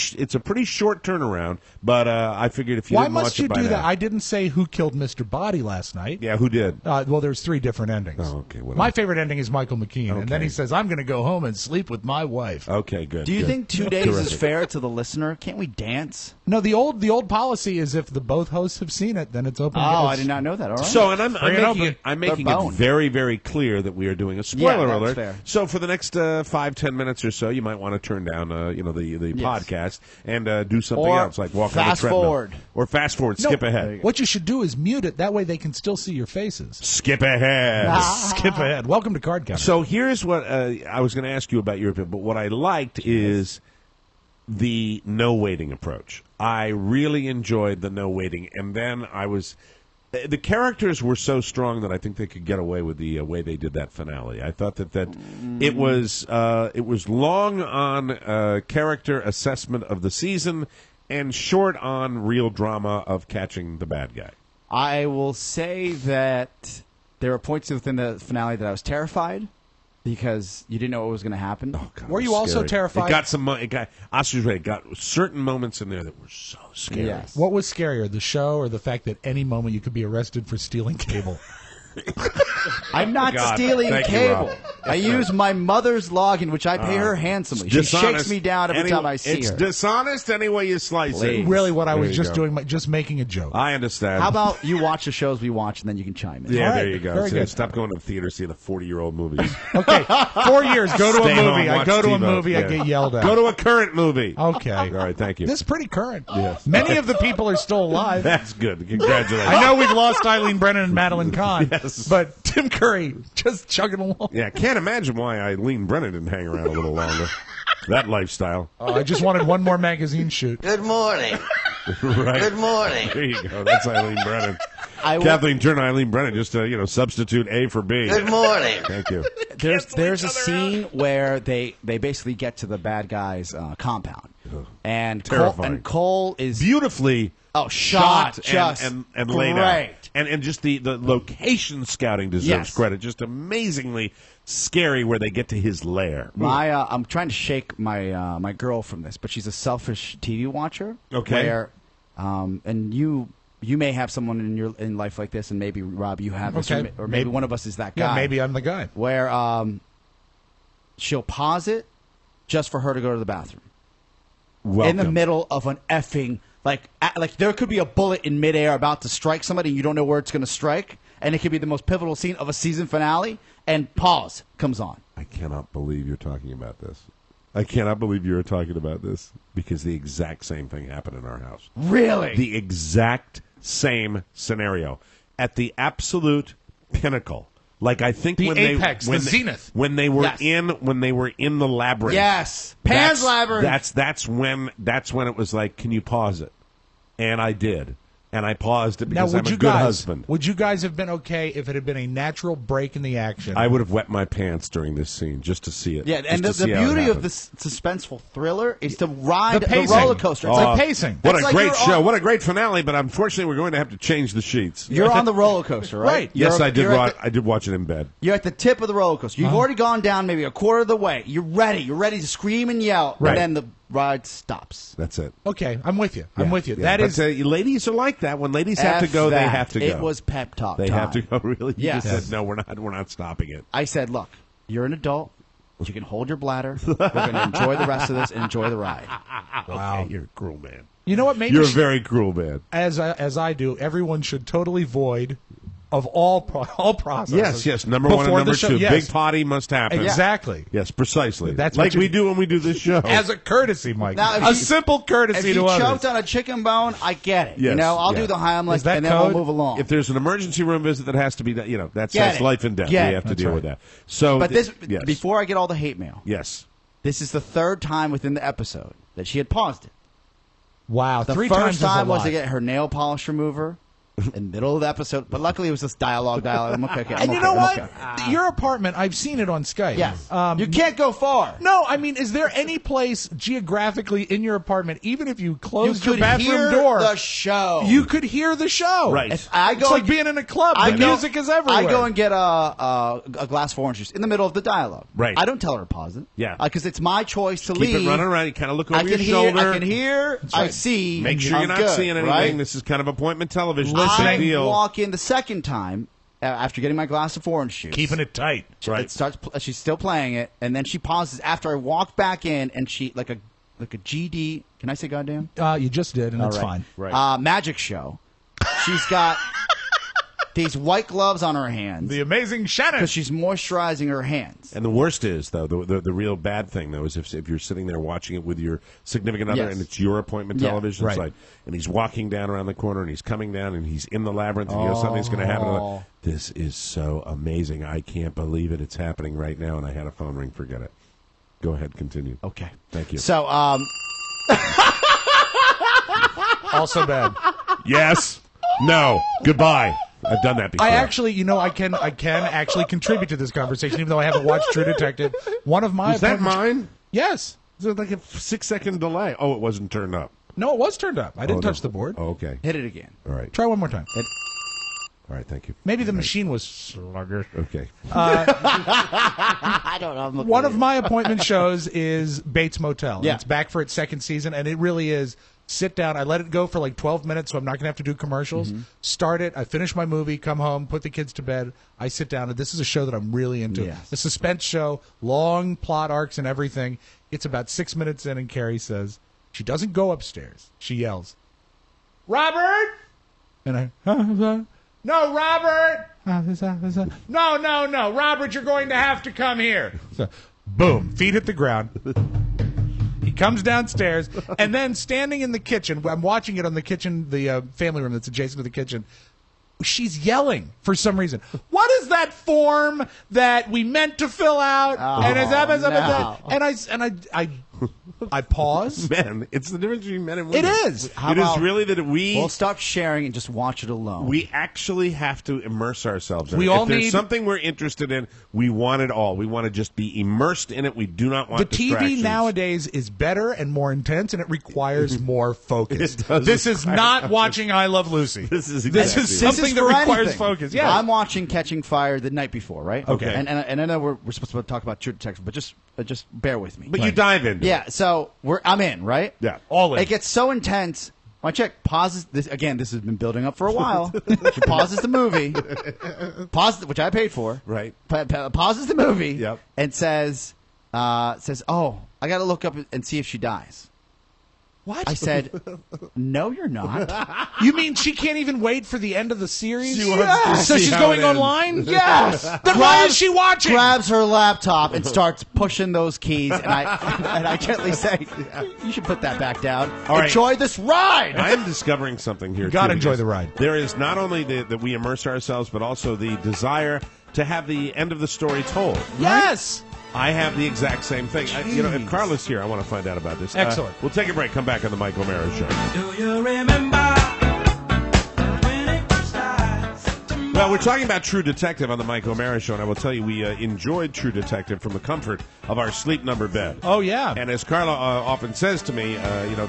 short turnaround, but I figured if you Why didn't watch must you it by do now. that? I didn't say who killed Mr. Body last night. Yeah, who did? Well, there's 3 different endings. Oh, okay, whatever. My favorite ending is Michael McKean, and then Okay. he says, I'm going to go home and sleep with my wife. Okay, good. Do you good. think 2 days is Terrific. fair to the listener? Can't we dance? No, the old policy is if the both hosts have seen it, then it's open. Oh, I did not know that. All right. So, and I'm Bring it making open. it, I'm making They're it boned. very, very clear that we are doing a spoiler that's alert. fair. So, for the next 5-10 minutes or so, you might want to turn down, the podcast and do something Or else, like walk on a fast treadmill. forward. Or fast forward. No, Skip ahead. What you should do is mute it. That way they can still see your faces. Skip ahead. Skip ahead. Welcome to Card Counter. So here's what I was going to ask you about your opinion, but what I liked is the no waiting approach. I really enjoyed the no waiting, and then the characters were so strong that I think they could get away with the way they did that finale. I thought that it was long on character assessment of the season and short on real drama of catching the bad guy. I will say that there were points within the finale that I was terrified because you didn't know what was going to happen. Oh, God, Were it you was also scary. terrified? It got some. Oscar's right. It got certain moments in there that were so scary. Yes. What was scarier, the show or the fact that any moment you could be arrested for stealing cable? I'm not God, stealing thank you, cable. Rob. I use my mother's login, which I pay her handsomely. She shakes me down every time I see it's her. dishonest any way you slice it. Really, what I There was you just go. doing, just making a joke. I understand. How about you watch the shows we watch, and then you can chime in? Yeah, All right, there you go. very So good. stop going to the theater seeing the 40-year-old movies. Okay, 4 years. Go to Stay a home, movie. I watch go to a TiVo. movie. I Yeah. get yelled at. Go to a current movie. Okay. All right, thank you. This is pretty current. Yes. Many of the people are still alive. That's good. Congratulations. I know we've lost Eileen Brennan and Madeline Kahn, Yes. but Tim Curry just chugging along. Yeah, can't imagine why Eileen Brennan didn't hang around a little longer. that lifestyle. I just wanted one more magazine shoot. Good morning. Right. Good morning. There you go. That's Eileen Brennan. Kathleen Turner, Eileen Brennan, just to, substitute A for B. Good morning. Thank you. There's a scene where they basically get to the bad guy's compound, and Cole is beautifully shot and laid out, and just the location scouting deserves credit. Just amazingly scary where they get to his lair. I'm trying to shake my girl from this, but she's a selfish TV watcher. Okay, where, and you may have someone in life like this, and maybe Rob, you have this, or maybe one of us is that guy. Yeah, maybe I'm the guy. Where she'll pause it just for her to go to the bathroom. Welcome. In the middle of an effing like there could be a bullet in midair about to strike somebody, and you don't know where it's going to strike, and it could be the most pivotal scene of a season finale, and pause comes on. I cannot believe you're talking about this. I cannot believe you're talking about this because the exact same thing happened in our house. Really? The exact same scenario at the absolute pinnacle. Like I think the when apex, the zenith, when they were in the labyrinth. Yes, Pan's Labyrinth. That's when it was like, can you pause it? And I did. And I paused it because I'm a good husband. Would you guys have been okay if it had been a natural break in the action? I would have wet my pants during this scene just to see it. Yeah, and the beauty of this suspenseful thriller is to ride the roller coaster. It's like pacing. What a great show. What a great finale, but unfortunately we're going to have to change the sheets. You're on the roller coaster, right? Right. Yes, I did watch it in bed. You're at the tip of the roller coaster. You've already gone down maybe a quarter of the way. You're ready. You're ready to scream and yell. Right. And then the ride stops. That's it. Okay, I'm with you. I'm with you. Yeah. That is, ladies are like that. When ladies have to go, they have to go. It was pep talk. They have to go. Really? You Yes. just said no. We're not stopping it. I said, look, you're an adult. You can hold your bladder. We're going to enjoy the rest of this and enjoy the ride. Wow, okay, you're a cruel man. You know what? Maybe you're a very cruel man. As I do, everyone should totally void of all processes. Yes. Number one and number two. Yes. Big potty must happen. Exactly. Yes, precisely. That's like we do when we do this show. As a courtesy, Mike. Now, a simple courtesy to others. If you choked on a chicken bone, I get it. Yes, I'll do the Heimlich, and then we'll move along. If there's an emergency room visit that has to be, that's life and death. We have to deal with that. So, but before I get all the hate mail, yes, this is the third time within the episode that she had paused it. Wow, the 3 first times time was to get her nail polish remover in the middle of the episode, but luckily it was this dialogue. I'm okay. And you know what? Your apartment, I've seen it on Skype. Yes. You can't go far. No, I mean, is there any place geographically in your apartment, even if you closed your bathroom hear door, the show, you could hear the show? Right. It's like being in a club. The music is everywhere. I go and get a glass of orange juice in the middle of the dialogue. Right. I don't tell her to pause it. Yeah. Because it's my choice to leave. Keep it running around. You kind of look over your shoulder. I can hear. I see. Make sure you're not seeing anything. Right? This is kind of appointment television. I deal. walk in the second time after getting my glass of orange juice, keeping it tight. Right. It starts. She's still playing it, and then she pauses after I walk back in, and she like a GD. Can I say goddamn? You just did, and that's fine. Right. Magic show. She's got these white gloves on her hands. The amazing Shannon. Because she's moisturizing her hands. And the worst is, though, the real bad thing, though, is if you're sitting there watching it with your significant other and it's your appointment television site, and he's walking down around the corner and he's coming down and he's in the labyrinth and something's going to happen. This is so amazing. I can't believe it. It's happening right now, and I had a phone ring. Forget it. Go ahead. Continue. Okay. Thank you. So, also bad. Yes. No. Goodbye. I've done that before. I actually, I can actually contribute to this conversation, even though I haven't watched True Detective. One of my is that mine? Yes. There's like a 6-second delay. Oh, it wasn't turned up. No, it was turned up. I didn't touch the board. Oh, okay. Hit it again. All right. Try one more time. All right. Thank you. Maybe the machine was sluggish. Okay. I don't know. One of my appointment shows is Bates Motel. Yeah. It's back for its second season, and it really is. Sit down. I let it go for like 12 minutes, so I'm not going to have to do commercials. Mm-hmm. Start it. I finish my movie, come home, put the kids to bed. I sit down, and this is a show that I'm really into. Yes. The suspense show, long plot arcs and everything. It's about 6 minutes in, and Carrie says, she doesn't go upstairs. She yells, Robert! And I, no, Robert! No, Robert, you're going to have to come here. So, boom, feet hit the ground. He comes downstairs, and then standing in the kitchen, I'm watching it on the kitchen, the family room that's adjacent to the kitchen, she's yelling for some reason. What is that form that we meant to fill out? Oh, and is that, no. and I I pause. Men. It's the difference between men and women. It is. It is really that We'll stop sharing and just watch it alone. We actually have to immerse ourselves in We it. all if there's need- something we're interested in, we want it all. We want to just be immersed in it. We do not want The TV distractions. nowadays is better and more intense, and it requires more focus. It does This is require not focus. watching I Love Lucy. This is This exactly is it. something that for requires anything. focus. Yeah. I'm watching Catching Fire the night before, right? Okay. And I know we're supposed to talk about True Detective, but just bear with me. But you dive into it. Yeah, so I'm in, right? Yeah. All in. It gets so intense. My chick pauses this again. This has been building up for a while. She pauses the movie, which I paid for. Right. Pauses the movie. Yep. And says, "Oh, I got to look up and see if she dies." What? I said, "No, you're not." You mean she can't even wait for the end of the series? She wants to So see she's how going it ends. online? Yes. Then why is she watching? Grabs her laptop and starts pushing those keys, and I gently say, "You should put that back down. All right. Enjoy this ride." I am discovering something here. Gotta too, enjoy because the ride. There is not only that we immerse ourselves, but also the desire to have the end of the story told. Yes. I have the exact same thing. If Carla's here, I want to find out about this. Excellent. We'll take a break. Come back on the Mike O'Mara Show. Do you remember when it first started? Well, we're talking about True Detective on the Mike O'Mara Show, and I will tell you, we enjoyed True Detective from the comfort of our Sleep Number bed. Oh, yeah. And as Carla often says to me,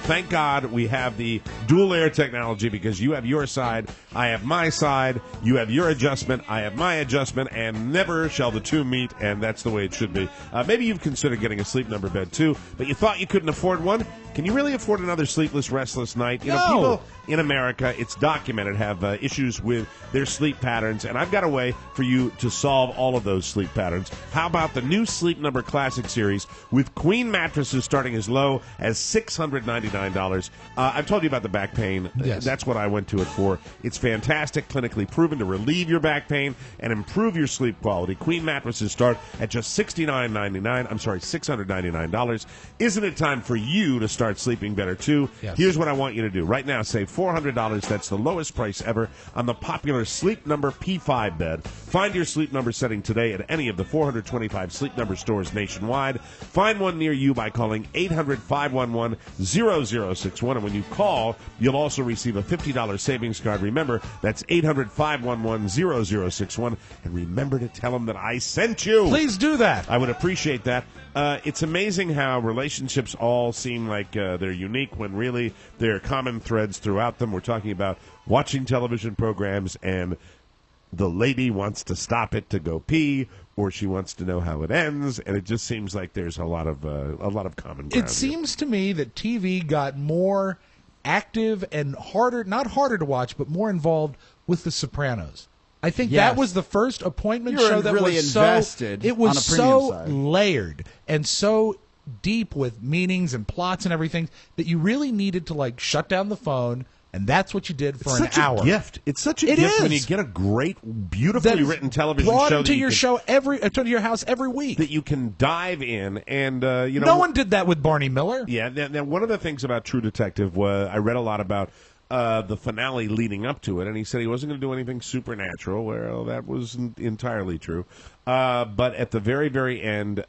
thank God we have the dual layer technology, because you have your side, I have my side, you have your adjustment, I have my adjustment, and never shall the two meet, and that's the way it should be. Maybe you've considered getting a Sleep Number bed too, but you thought you couldn't afford one. Can you really afford another sleepless, restless night? You know, No. people in America, it's documented, have issues with their sleep patterns, and I've got a way for you to solve all of those sleep patterns. How about the new Sleep Number Classic Series with queen mattresses starting as low as $699? I've told you about the back pain. Yes. That's what I went to it for. It's fantastic, clinically proven to relieve your back pain and improve your sleep quality. Queen mattresses start at just $699. Isn't it time for you to start sleeping better too? Yes. Here's what I want you to do. Right now, save $400. That's the lowest price ever on the popular Sleep Number P5 bed. Find your Sleep Number setting today at any of the 425 Sleep Number stores nationwide. Find one near you by calling 800-511-0061. And when you call, you'll also receive a $50 savings card. Remember, that's 800-511-0061. And remember to tell them that I sent you. Please do that. I would appreciate that. It's amazing how relationships all seem like they're unique when really there are common threads throughout them. We're talking about watching television programs and the lady wants to stop it to go pee, or she wants to know how it ends, and it just seems like there's a lot of common ground. It seems to me that TV got more active and not harder to watch, but more involved with The Sopranos. I think Yes. that was the first appointment You're show that really was invested it was on a premium so side. layered and so deep with meanings and plots and everything that you really needed to like shut down the phone, and that's what you did for It's an such hour. a gift. It's such a It gift is. when you get a great, beautifully That is written television brought show into that you your can, show to your house every week. that you can dive in, and No one did that with Barney Miller. Yeah, now one of the things about True Detective was I read a lot about the finale leading up to it, and he said he wasn't going to do anything supernatural. Well, that wasn't entirely true. But at the very, very end,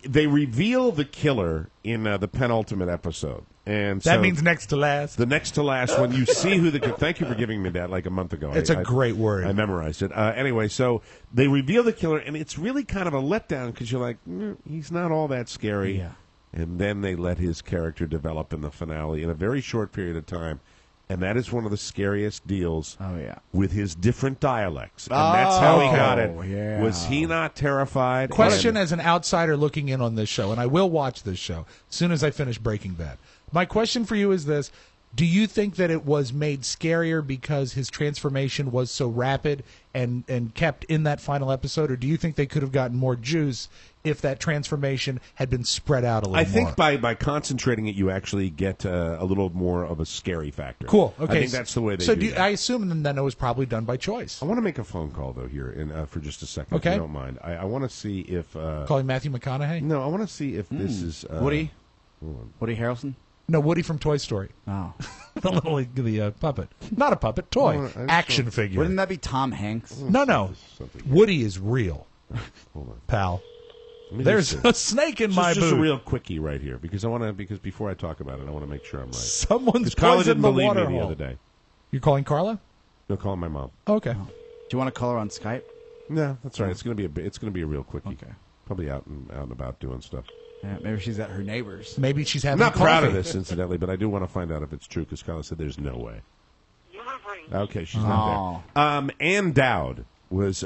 they reveal the killer in the penultimate episode. And That so means next to last. the next to last one, you see who the... Thank you for giving me that like a month ago. It's a great word. I memorized it. Anyway, so they reveal the killer, and it's really kind of a letdown because you're like, he's not all that scary. Yeah. And then they let his character develop in the finale in a very short period of time. And that is one of the scariest deals Oh, yeah. with his different dialects. And that's how he got it. yeah. Was he not terrified? Question And- as an outsider looking in on this show, and I will watch this show as soon as I finish Breaking Bad. My question for you is this. Do you think that it was made scarier because his transformation was so rapid and kept in that final episode, or do you think they could have gotten more juice if that transformation had been spread out a little more? I think by concentrating it, you actually get a little more of a scary factor. Cool. Okay. I think that's the way they so do that. I assume then it was probably done by choice. I want to make a phone call, though, here for just a second, Okay. if you don't mind. I want to see if... Calling Matthew McConaughey? no, I want to see if this is... Woody? Woody Harrelson? No, Woody from Toy Story. Oh. the puppet. Not a puppet, toy. Oh, I just Action figure. Wouldn't that be Tom Hanks? No. Woody is real, Hold on. pal. There's a snake in my just boot. a real quickie right here because because before I talk about it, I want to make sure I'm right. Someone's Carla poisoned didn't the believe water me the hole. other day. You're calling Carla? No, calling my mom. Oh, okay. Do you want to call her on Skype? No, that's right. It's gonna be a real quickie. Okay. Probably out and about doing stuff. Yeah, maybe she's at her neighbor's. Maybe she's I'm having not proud coffee. of this, incidentally, but I do want to find out if it's true because Carla said there's no way. Okay, she's not there. Ann Dowd was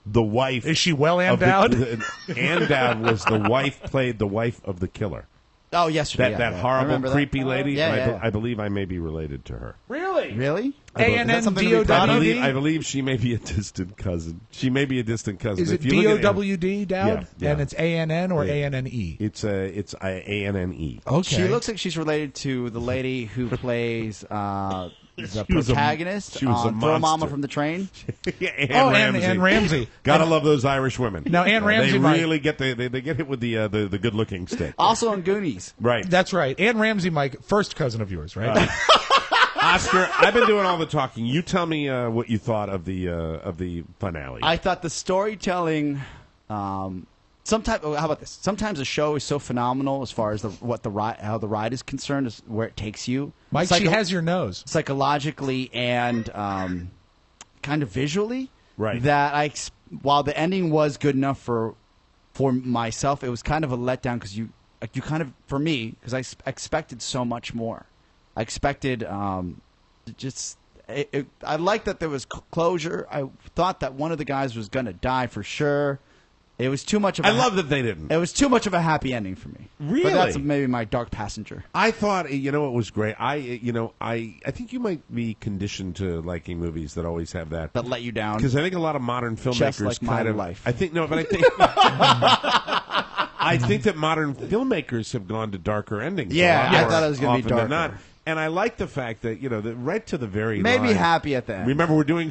the wife. Is she well of endowed? Ann Dowd was the wife, played the wife of the killer. Oh, yesterday. That horrible, creepy lady. Yeah, and yeah. I believe I may be related to her. Really? Really? A-N-N-D-O-W-D? I believe she may be a distant cousin. She may be a distant cousin. Is it If you look at D-O-W-D, Dowd? Yeah. And it's A-N-N or Yeah. A-N-N-E? It's A-N-N-E. Okay. She looks like she's related to the lady who plays the She was a- protagonist she was a on Throw Mama monster. from the Train. Yeah, Ann Ramsey. Gotta love those Irish women. Now, Ann Ramsey They might- really get they get hit with the good looking stick. Also on Goonies. Right. That's right. Ann Ramsey, Mike, first cousin of yours, right? Oscar, I've been doing all the talking. You tell me what you thought of the finale. I thought the storytelling. How about this? Sometimes a show is so phenomenal as far as how the ride is concerned, is where it takes you. Mike, she has your nose. Psychologically and kind of visually. Right. That while the ending was good enough for myself, it was kind of a letdown because you kind of, for me, because I expected so much more. I expected I liked that there was closure. I thought that one of the guys was going to die for sure. It was too much of I love that they didn't. It was too much of a happy ending for me. Really? But that's maybe my dark passenger. I thought, it was great. I think you might be conditioned to liking movies that always have that. That let you down. Because I think a lot of modern filmmakers Just like kind my of. life. I think I think that modern filmmakers have gone to darker endings. Yeah, a lot I more thought it was gonna be often than darker. not. And I like the fact that that right to the very Made me line- happy at the end. Remember, we're doing.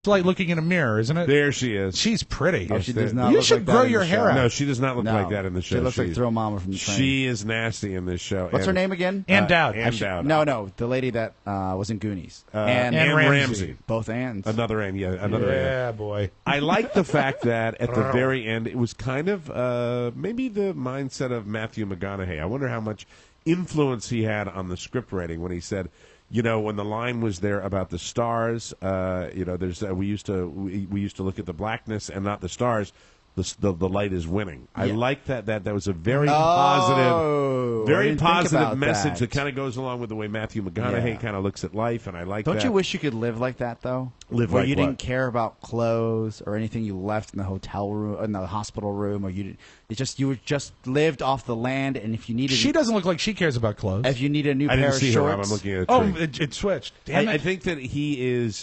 It's like looking in a mirror, isn't it? There she is. She's pretty. Oh, she does not You look should like that grow in your the hair show. out. No, she does not look No. like that in the show. She looks like Throw Mama from the Train. She is nasty in this show. What's her And- name again? Ann Dowd. Ann Dowd. No, the lady that was in Goonies. Ann Ramsey. Ramsey. Both Anns. Another Ann, yeah, another Ann. Yeah, boy. I like the fact that at the very end, it was kind of maybe the mindset of Matthew McConaughey. I wonder how much influence he had on the script writing when he said, when the line was there about the stars, there's we used to look at the blackness and not the stars. The light is winning. I like that was a very I didn't think positive about message that. kind of goes along with the way Matthew McConaughey kind of looks at life, and I like that. Don't you wish you could live like that though? Live where like you what? didn't care about clothes or anything you left in the hotel room, in the hospital room, or you just lived off the land, and if you needed, She doesn't look like she cares about clothes. if you need a new I pair didn't of see her. shorts, I'm looking at a Oh, tree. it switched. Damn I it. think that he is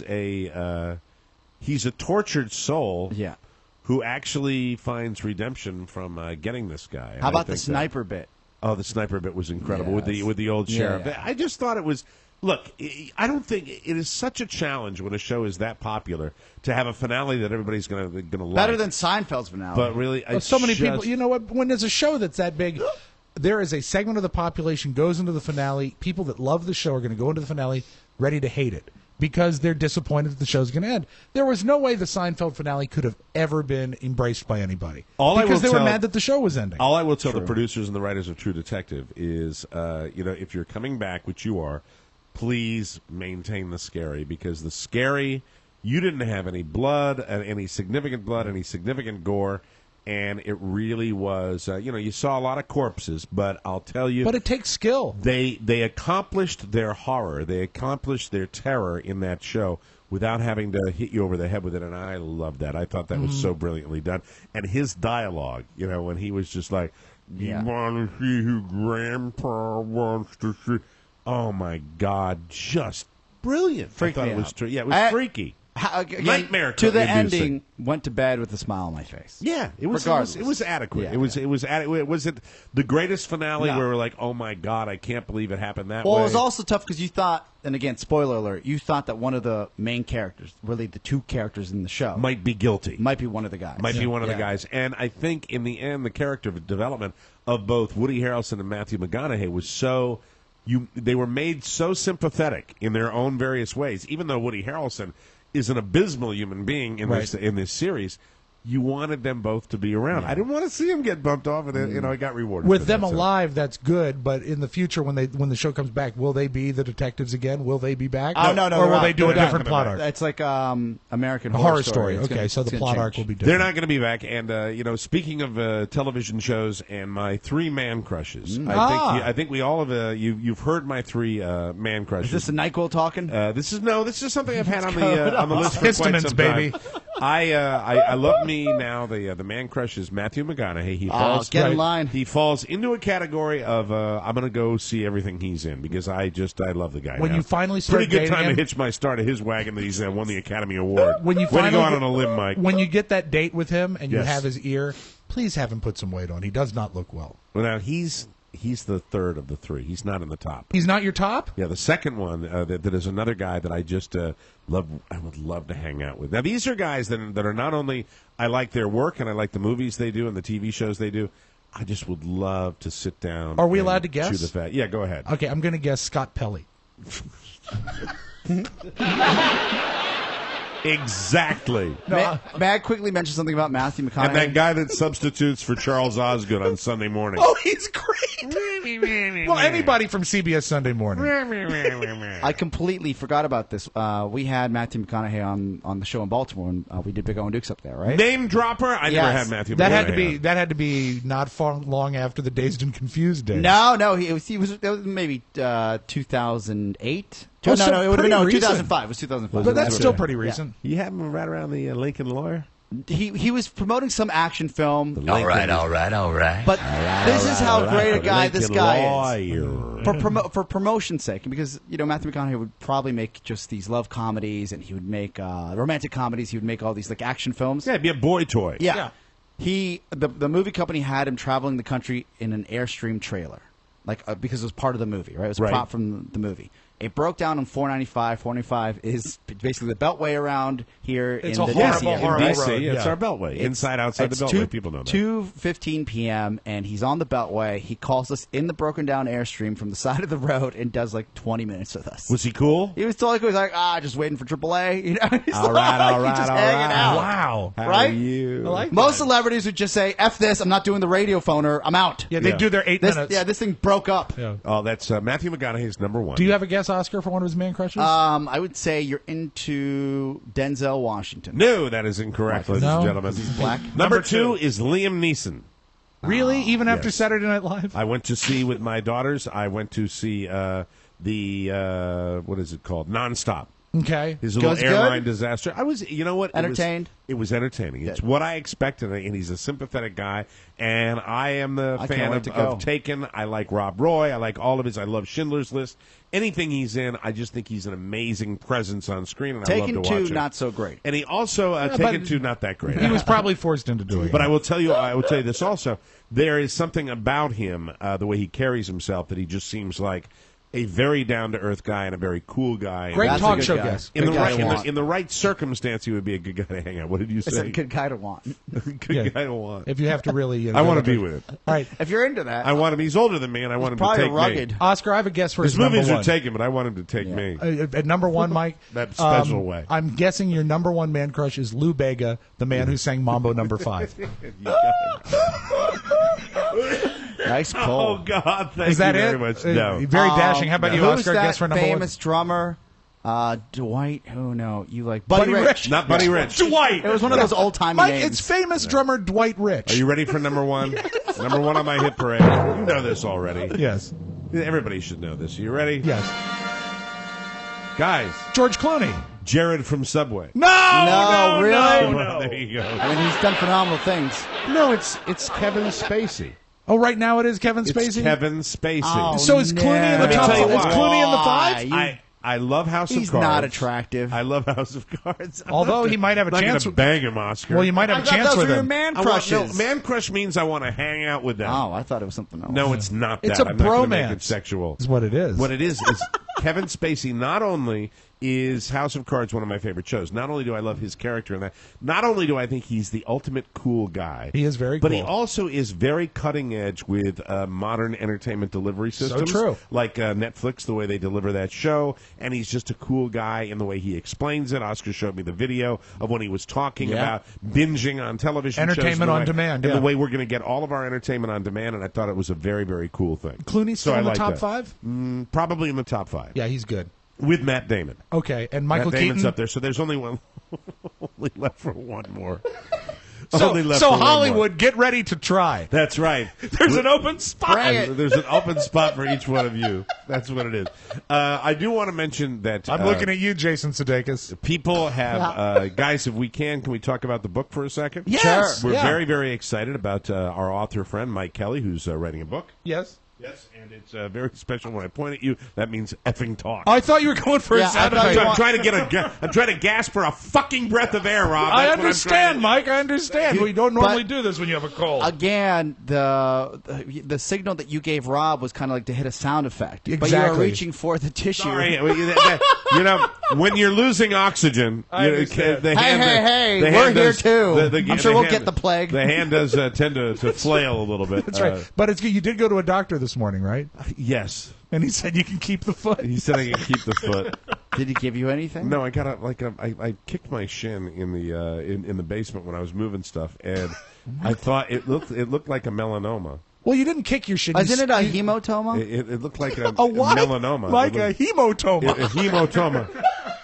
he's a tortured soul. Yeah. Who actually finds redemption from getting this guy? How about the I think sniper bit? Oh, the sniper bit was incredible with Yes. the old Yeah, sheriff. yeah. I just thought it was. Look, I don't think it is such a challenge when a show is that popular to have a finale that everybody's going to like. Better than Seinfeld's finale. But really, Well, so many people. You know what? When there's a show that's that big, there is a segment of the population goes into the finale. People that love the show are going to go into the finale ready to hate it because they're disappointed that the show's going to end. There was no way the Seinfeld finale could have ever been embraced by anybody because they were mad that the show was ending. All I will tell the producers and the writers of True Detective is, if you're coming back, which you are, please maintain the scary because the scary, you didn't have any blood, any significant gore. And it really was, you saw a lot of corpses, but I'll tell you. But it takes skill. They accomplished their horror. They accomplished their terror in that show without having to hit you over the head with it. And I loved that. I thought that was so brilliantly done. And his dialogue, when he was just like, you want to see who Grandpa wants to see? Oh, my God. Just brilliant. Freaked I thought me it was out. it was freaky. Again, Nightmare to the inducing. ending. Went to bed with a smile on my face. Yeah, it was adequate. Yeah, it was adequate. Was it the greatest finale No. where we're like, oh my God, I can't believe it happened that Well, way? it was also tough because you thought, and again, spoiler alert, you thought that one of the main characters, really the two characters in the show, might be guilty. might be one of the guys. Might be one of the Yeah. guys. And I think in the end, the character development of both Woody Harrelson and Matthew McConaughey was so. They were made so sympathetic in their own various ways. Even though Woody Harrelson is an abysmal human being in this series. You wanted them both to be around. I didn't want to see him get bumped off, and I got rewarded with for them that, so. alive. That's good, but in the future, when the show comes back, will they be the detectives again? Will they be back? Oh, no, or will they do a they're different not plot gonna arc? It's like American Horror Story. It's Okay, gonna- so it's the gonna plot change. arc will be They're different. not going to be back. And speaking of television shows and my 3 man crushes, I think we all have. You've heard my 3 man crushes. Is this a NyQuil talking? This is something I've had on the list for quite Histamines, some baby. time. I love me now. The man crush is Matthew McConaughey. He falls get in line. He falls into a category of I'm going to go see everything he's in because I love the guy. When now. you finally start pretty good dating time him- to hitch my start at his wagon that he's won the Academy Award. When you Way to finally go out get- on a limb, Mike. When you get that date with him and you Yes. have his ear, please have him put some weight on. He does not look well. Well, now he's the third of the 3. He's not in the top. He's not your top? Yeah, the second one that is another guy that I just love. I would love to hang out with. Now these are guys that are not only I like their work and I like the movies they do and the TV shows they do. I just would love to sit down. Are we and allowed to guess? chew the fat. Yeah, go ahead. Okay, I'm going to guess Scott Pelley. Exactly. May I quickly mention something about Matthew McConaughey? And that guy that substitutes for Charles Osgood on Sunday morning. Oh, he's great. Well, anybody from CBS Sunday Morning. I completely forgot about this. We had Matthew McConaughey on the show in Baltimore, and we did Big O and Dukes up there, right? Name dropper. I never Yes. had Matthew. That McConaughey had to be not far long after the Dazed and Confused days. No, he was that was maybe 2008. Oh, no, so it would have been no pretty recent. 2005. It was 2005. But that's still pretty recent. You have him right around the Lincoln Lawyer. He was promoting some action film. All right. But this is how great a guy this guy is. Lawyer. For promotion's sake, because Matthew McConaughey would probably make just these love comedies, and he would make romantic comedies. He would make all these like action films. Yeah, it'd be a boy toy. Yeah. The movie company had him traveling the country in an Airstream trailer, because it was part of the movie, right? It was a Right. prop from the movie. It broke down on 495. 495 is basically the beltway around here It's in a the horrible, DC area. horrible DC, road, it's yeah. our beltway. It's- Inside, outside the it's beltway. People know that. 2:15 p.m. and he's on the beltway. He calls us in the broken down Airstream from the side of the road and does like 20 minutes with us. Was he cool? He was totally cool. He's like, just waiting for AAA. He's All right, he's just hanging out. Wow. How Right? are you? I like Most that. celebrities would just say, "F this, I'm not doing the radio phoner, I'm out." Yeah, they Yeah. do their 8 This, minutes. yeah, this thing broke up. Yeah. Oh, that's Matthew McConaughey's number 1. Do you have a guess, Oscar, for one of his man crushes? I would say you're into Denzel Washington. No, that is incorrect, ladies No? and gentlemen. He's black. Number 2 is Liam Neeson. Really? Even after yes. Saturday Night Live? I went to see with my daughters. I went to see what is it called? Nonstop. Okay. His little Goes good? airline disaster. I was, you know what? Entertained? It was entertaining. It's what I expected, and he's a sympathetic guy. And I am the I can't fan wait to go. of Taken. I like Rob Roy. I like all of his. I love Schindler's List. Anything he's in, I just think he's an amazing presence on screen, and I Taken love to watch 2, it. not so great. And he also Taken 2, not that great. He was probably forced into doing it. But I will tell you this also. There is something about him, the way he carries himself, that he just seems like a very down-to-earth guy and a very cool guy. Great That's a talk good show guy. guest. In the, Good guy right, to in, the, want. in the right circumstance, he would be a good guy to hang out. What did you It's say? a good guy to want. Good Yeah. guy to want. If you have to really... I want to be with him. All right. If you're into that, I want him. He's older than me, and I want him to probably take rugged. me. Oscar, I have a guess for His his number movies one. are taken, but I want him to take me. At number one, Mike. That special way. I'm guessing your number one man crush is Lou Bega, the man who sang Mambo number 5. nice Oh pull. God! Thank Is that you very it? much. No. Very dashing. How about you, Who's Oscar? that Guess for number famous drummer? Dwight. Oh no, you like one. Buddy Rich? Not Buddy Rich. Dwight. It was one of those old timey Mike, names. it's famous drummer Dwight Rich. Are you ready for number 1? Number 1 on my hit parade. You know this already. Yes. Everybody should know this. Are you ready? Yes. Guys, George Clooney. Jared from Subway. No, really? No. There you go. I mean, he's done phenomenal things. No, it's Kevin Spacey. Oh, right now it is Kevin Spacey? It's Kevin Spacey. Oh, So is Clooney in the Let me top? tell you Is why. Clooney in the 5? You- I love House of He's Cards. not attractive. I love House of Cards. Although he might have a I'm not chance gonna with- bang him, Oscar. Well, you might have a chance those with were your him. man I want, crushes. no, man crush means I want to hang out with them. Oh, I thought it was something else. No, it's not that. It's a I'm not gonna make bromance. it sexual. Is what it is. What it is Kevin Spacey not only is House of Cards one of my favorite shows, not only do I love his character in that, not only do I think he's the ultimate cool guy. He is very but cool. he also is very cutting edge with modern entertainment delivery systems. true. Like Netflix, the way they deliver that show, and he's just a cool guy in the way he explains it. Oscar showed me the video of when he was talking about binging on television Entertainment shows, and the on way- demand, and yeah. the way we're going to get all of our entertainment on demand, and I thought it was a very, very cool thing. Clooney's So still I in the like top that. 5? Probably in the top 5. Yeah, he's good. With Matt Damon. Okay, and Michael Matt Damon's Keaton? up there, so there's only one only left for one more. Only left So for one more. Hollywood, get ready to try. That's right. There's an open spot. There's an open spot for each one of you. That's what it is. I do want to mention that I'm looking at you, Jason Sudeikis. people have guys. If we can we talk about the book for a second? Yes. We're Yeah. very, very excited about our author friend Mike Kelly, who's writing a book. Yes. Yes, and it's very special. When I point at you, that means effing talk. I thought you were going for a sound effect. I'm trying to I'm trying to gasp for a fucking breath of air, Rob. I That's what I'm understand, trying to- Mike. I understand. We don't normally do this when you have a cold. Again, the signal that you gave Rob was kind of like to hit a sound effect, but you Exactly. were reaching for the tissue. Sorry, you know, when you're losing oxygen, I understand. the Hey, hand, hey, hey, the we're hand here does- too. the I'm sure we'll hand- get the plague. The hand does tend to flail a little bit. That's right. But it's good. You did go to a doctor this morning, right? Yes. And he said you can keep the foot. He said I can keep the foot. Did he give you anything? No, I got I kicked my shin in the in the basement when I was moving stuff, and I thought it looked like a melanoma. Well, you didn't kick your shit. Isn't it a hematoma? It looked like a what? melanoma. Like It a looked- hemotoma. a hematoma.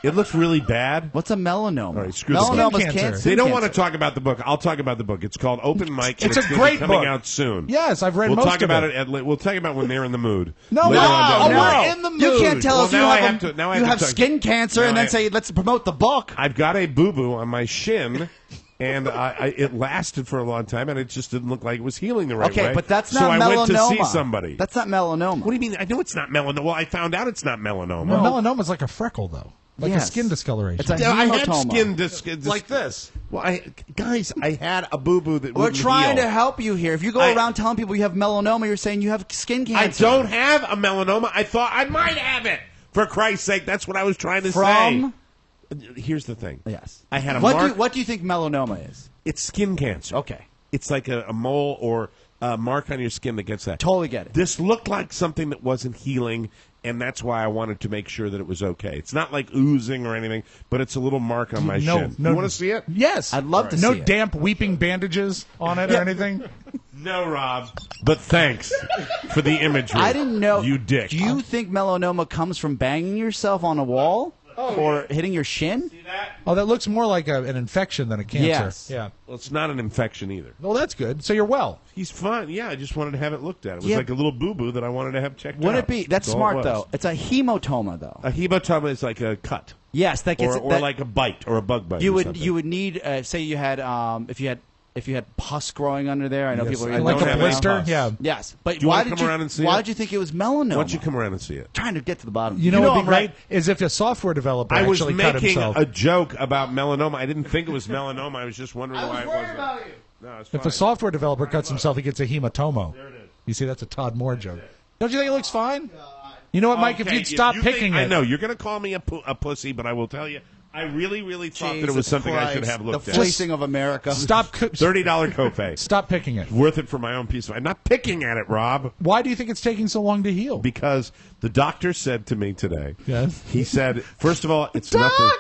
It looks really bad. What's a melanoma? All right, screw the book. Melanoma's Skin cancer. They don't want to talk about the book. I'll talk about the book. It's called Open Mic. and It's a gonna be great coming book. out soon. Yes, I've read We'll most talk of about it. it. We'll talk about when they're in the mood. No, Later no, on down the no. road. We're in the mood. You can't tell Well, us now you I have, have to- now I you have have to talk- skin cancer Now and then I- say, let's promote the book. I've got a boo-boo on my shin, and it lasted for a long time, and it just didn't look like it was healing the right way. Okay, but that's so not I melanoma. went to see somebody. That's not melanoma. What do you mean? I know it's not melanoma. Well, I found out it's not melanoma. Well, melanoma's like a freckle, though. Like a Yes. skin discoloration. It's a Yeah, I had hematoma. skin like this. Well, guys, I had a boo-boo that We're wouldn't trying heal. to help you here. If you go around telling people you have melanoma, you're saying you have skin I cancer. don't have a melanoma. I thought I might have it. For Christ's sake, that's what I was trying to From? say. Here's the thing. Yes. I had a what mark. what do you think melanoma is? It's skin cancer. Okay. It's like a mole or a mark on your skin that gets that. Totally get it. This looked like something that wasn't healing, and that's why I wanted to make sure that it was okay. It's not like oozing or anything, but it's a little mark on my shin. You want to see it? Yes. I'd love to No see it. damp weeping bandages on it or anything? No, Rob. But thanks for the imagery. I didn't know. You dick. Do you think melanoma comes from banging yourself on a wall or hitting your shin? Oh, that looks more like an infection than a cancer. Yes. Yeah. Well, it's not an infection either. Well, that's good. So you're well. He's fine. Yeah, I just wanted to have it looked at. It was Yeah. like a little boo-boo that I wanted to have checked out. Wouldn't it be? That's all it smart, was. though. It's a hematoma, though. A hematoma is like a cut. Yes, that gets Or that, like a bite or a bug bite. you or would something. you would need say you had if you had pus growing under there. I know Yes, people are I Like don't a have any blister? pus. Yeah. Yes, but Do you why wanna did come around and see why it? did you think it was melanoma? Why don't you come around and see it? Trying to get to the bottom. You know, know what'd be I'm right. great is if a software developer I was actually cut making himself. a joke about melanoma. I didn't think it was melanoma. I was just wondering why it wasn't. you. No, it's If fine. a software developer cuts himself, he gets a hematomo. There it is. You see, that's a Todd Moore joke. Don't you think it looks fine? You know what, Mike? If Okay, you'd stop you picking think, it. I know you're going to call me a pussy, but I will tell you, I really, really thought that it was Jesus something I should Christ, have looked the at. fleecing of America. Stop. $30 copay. Stop picking it. Worth it for my own peace of mind. I'm not picking at it, Rob, Why do you think it's taking so long to heal? because the doctor said to me today. Yes. He said, first of all, it's nothing.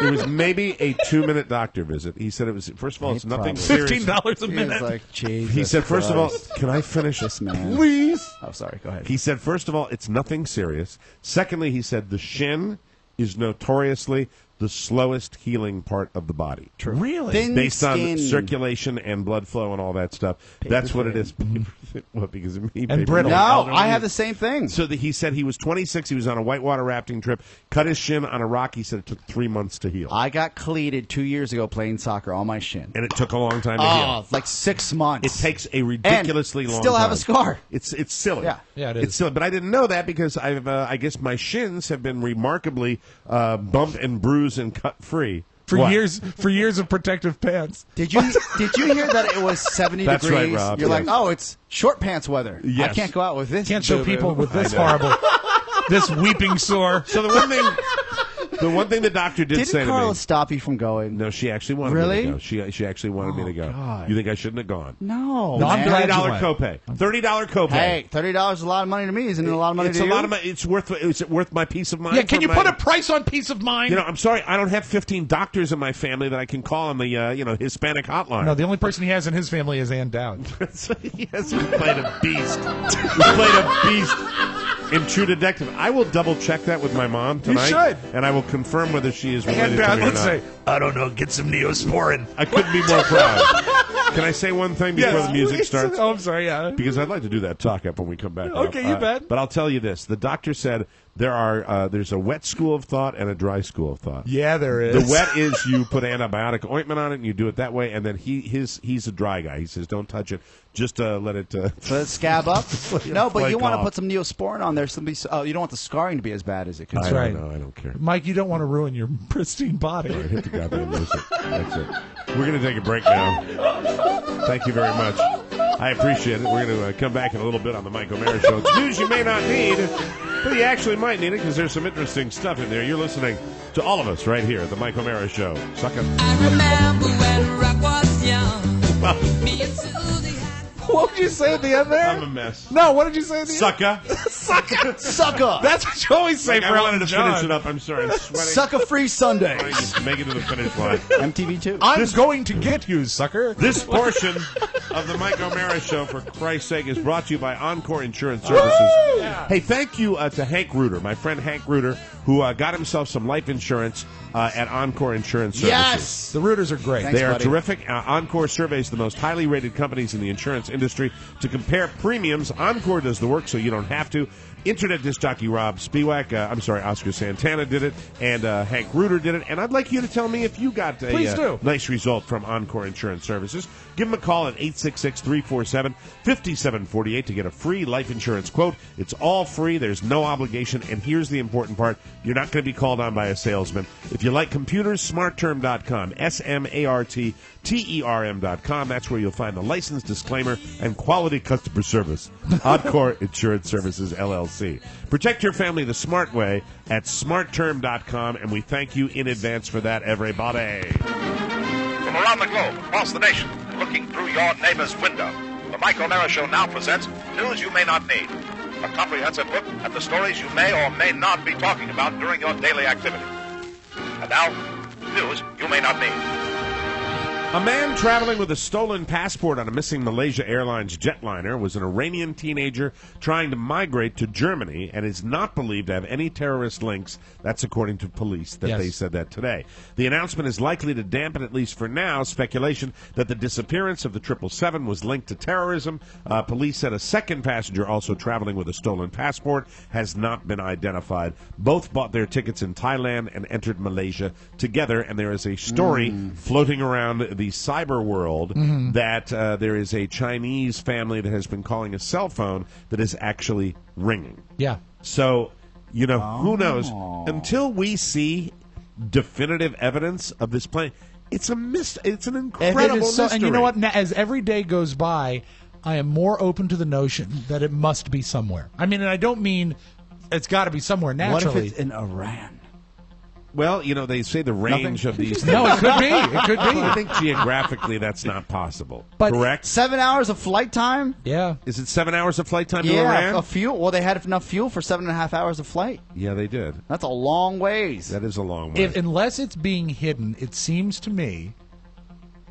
It was maybe a 2-minute doctor visit. He said it was. First of all, it's nothing serious. $15 a He minute. was like, Jesus He said, first of all, Christ. can I finish This man. please? Oh, sorry. Go ahead. He said, first of all, it's nothing serious. Secondly, he said the shin is notoriously the slowest healing part of the body. True. Really? Thin Based on skin. circulation and blood flow and all that stuff. That's what it is. What, because of me? And brittle. No, Elderly? I have the same thing. So he said he was 26. He was on a whitewater rafting trip, cut his shin on a rock. He said it took 3 months to heal. I got cleated 2 years ago playing soccer on my shin. And it took a long time to Oh, heal. like 6 months. It takes a ridiculously long still time. have a scar. It's silly. Yeah. Yeah, it is. It's silly. But I didn't know that because I guess my shins have been remarkably bump and bruise and cut free. For What? years of protective pants. Did you hear that it was 70 That's right, degrees? Rob, You're yes. like, oh, it's short pants weather. Yes. I can't go out with this. Can't show boo-boo. people with this I know. horrible. this weeping sore. So the one thing the doctor did say Didn't to Carla me. stop you from going? No, she actually wanted Really? me to go. She actually wanted me to go. God. You think I shouldn't have gone? No, No, I'm man. glad you $30 went. copay. $30 copay. Hey, $30 is a lot of money to me. Isn't it a lot of money It's to a you? lot of money. It's worth. Is it worth my peace of mind? Yeah, can for you my- put a price on peace of mind? You know, I'm sorry, I don't have 15 doctors in my family that I can call on the Hispanic hotline. No, the only person he has in his family is Ann Dowd. Yes, we played a beast. We played a beast in True Detective. I will double check that with my mom tonight. should. And I will confirm whether she is related Ann to Dowd me or would not. say, I don't know, get some Neosporin. I couldn't be more proud. Can I say one thing before the music please. starts? Oh, I'm sorry, yeah. Because I'd like to do that talk up when we come back. Okay, you bet. But I'll tell you this: the doctor said there's a wet school of thought and a dry school of thought. Yeah, there is. The wet is you put antibiotic ointment on it and you do it that way, and then he's a dry guy. He says don't touch it, just let it. Let it scab up? No, but you flake want to off. put some Neosporin on there. You don't want the scarring to be as bad as it could. I That's don't right. know. I don't care. Mike, you don't want to ruin your pristine body. Hit the goddamn music. That's it. We're going to take a break now. Thank you very much. I appreciate it. We're going to come back in a little bit on the Mike O'Mara Show. It's news you may not need, but you actually might need it because there's some interesting stuff in there. You're listening to all of us right here at the Mike O'Mara Show. Suck it. I remember when rock was young. Well, Me and Susie had What did you say at the end there? I'm a mess. No, what did you say at the Sucker. Sucker! end? That's what you always say Like, for I wanted Ellen to John. finish it up. I'm sorry. I'm sweating. Sucker-free Trying Sundays. to make it to the finish line. MTV2. I'm going to get you, sucker. This portion of the Mike O'Mara Show, for Christ's sake, is brought to you by Encore Insurance Services. Hey, thank you to Hank Reuter, my friend Hank Reuter, who got himself some life insurance at Encore Insurance Services. Yes! The Rooters are great. Thanks, They are buddy. terrific. Encore surveys the most highly rated companies in the insurance industry to compare premiums. Encore does the work so you don't have to. Internet disc jockey Rob Spiewak, Oscar Santana did it, and Hank Reuter did it. And I'd like you to tell me if you got Please do. a nice result from Encore Insurance Services. Give them a call at 866-347-5748 to get a free life insurance quote. It's all free. There's no obligation. And here's the important part. You're not going to be called on by a salesman. If you like computers, smartterm.com, SMARTTERM.com. That's where you'll find the license disclaimer and quality customer service. Encore Insurance Services, LLC. Protect your family the smart way at smartterm.com, and we thank you in advance for that, everybody. From around the globe, across the nation, and looking through your neighbor's window, the Mike O'Mara Show now presents News You May Not Need, a comprehensive look at the stories you may or may not be talking about during your daily activity. And now, News You May Not Need. A man traveling with a stolen passport on a missing Malaysia Airlines jetliner was an Iranian teenager trying to migrate to Germany and is not believed to have any terrorist links. That's according to police that they said that today. The announcement is likely to dampen, at least for now, speculation that the disappearance of the 777 was linked to terrorism. Police said a second passenger also traveling with a stolen passport has not been identified. Both bought their tickets in Thailand and entered Malaysia together, and there is a story floating around the cyber world that there is a Chinese family that has been calling a cell phone that is actually ringing. Yeah. So, who knows? Until we see definitive evidence of this plane, it's an incredible mystery. And you know what? Now, as every day goes by, I am more open to the notion that it must be somewhere. I mean, and I don't mean it's got to be somewhere naturally. What if it's in Iran? Well, they say the range of these. No, it could be. It could be. I think geographically that's not possible. But correct? 7 hours of flight time? Yeah. Is it 7 hours of flight time to Yeah, Iran? of fuel. Well, they had enough fuel for 7.5 hours of flight. Yeah, they did. That's a long ways. That is a long way. Unless it's being hidden, it seems to me,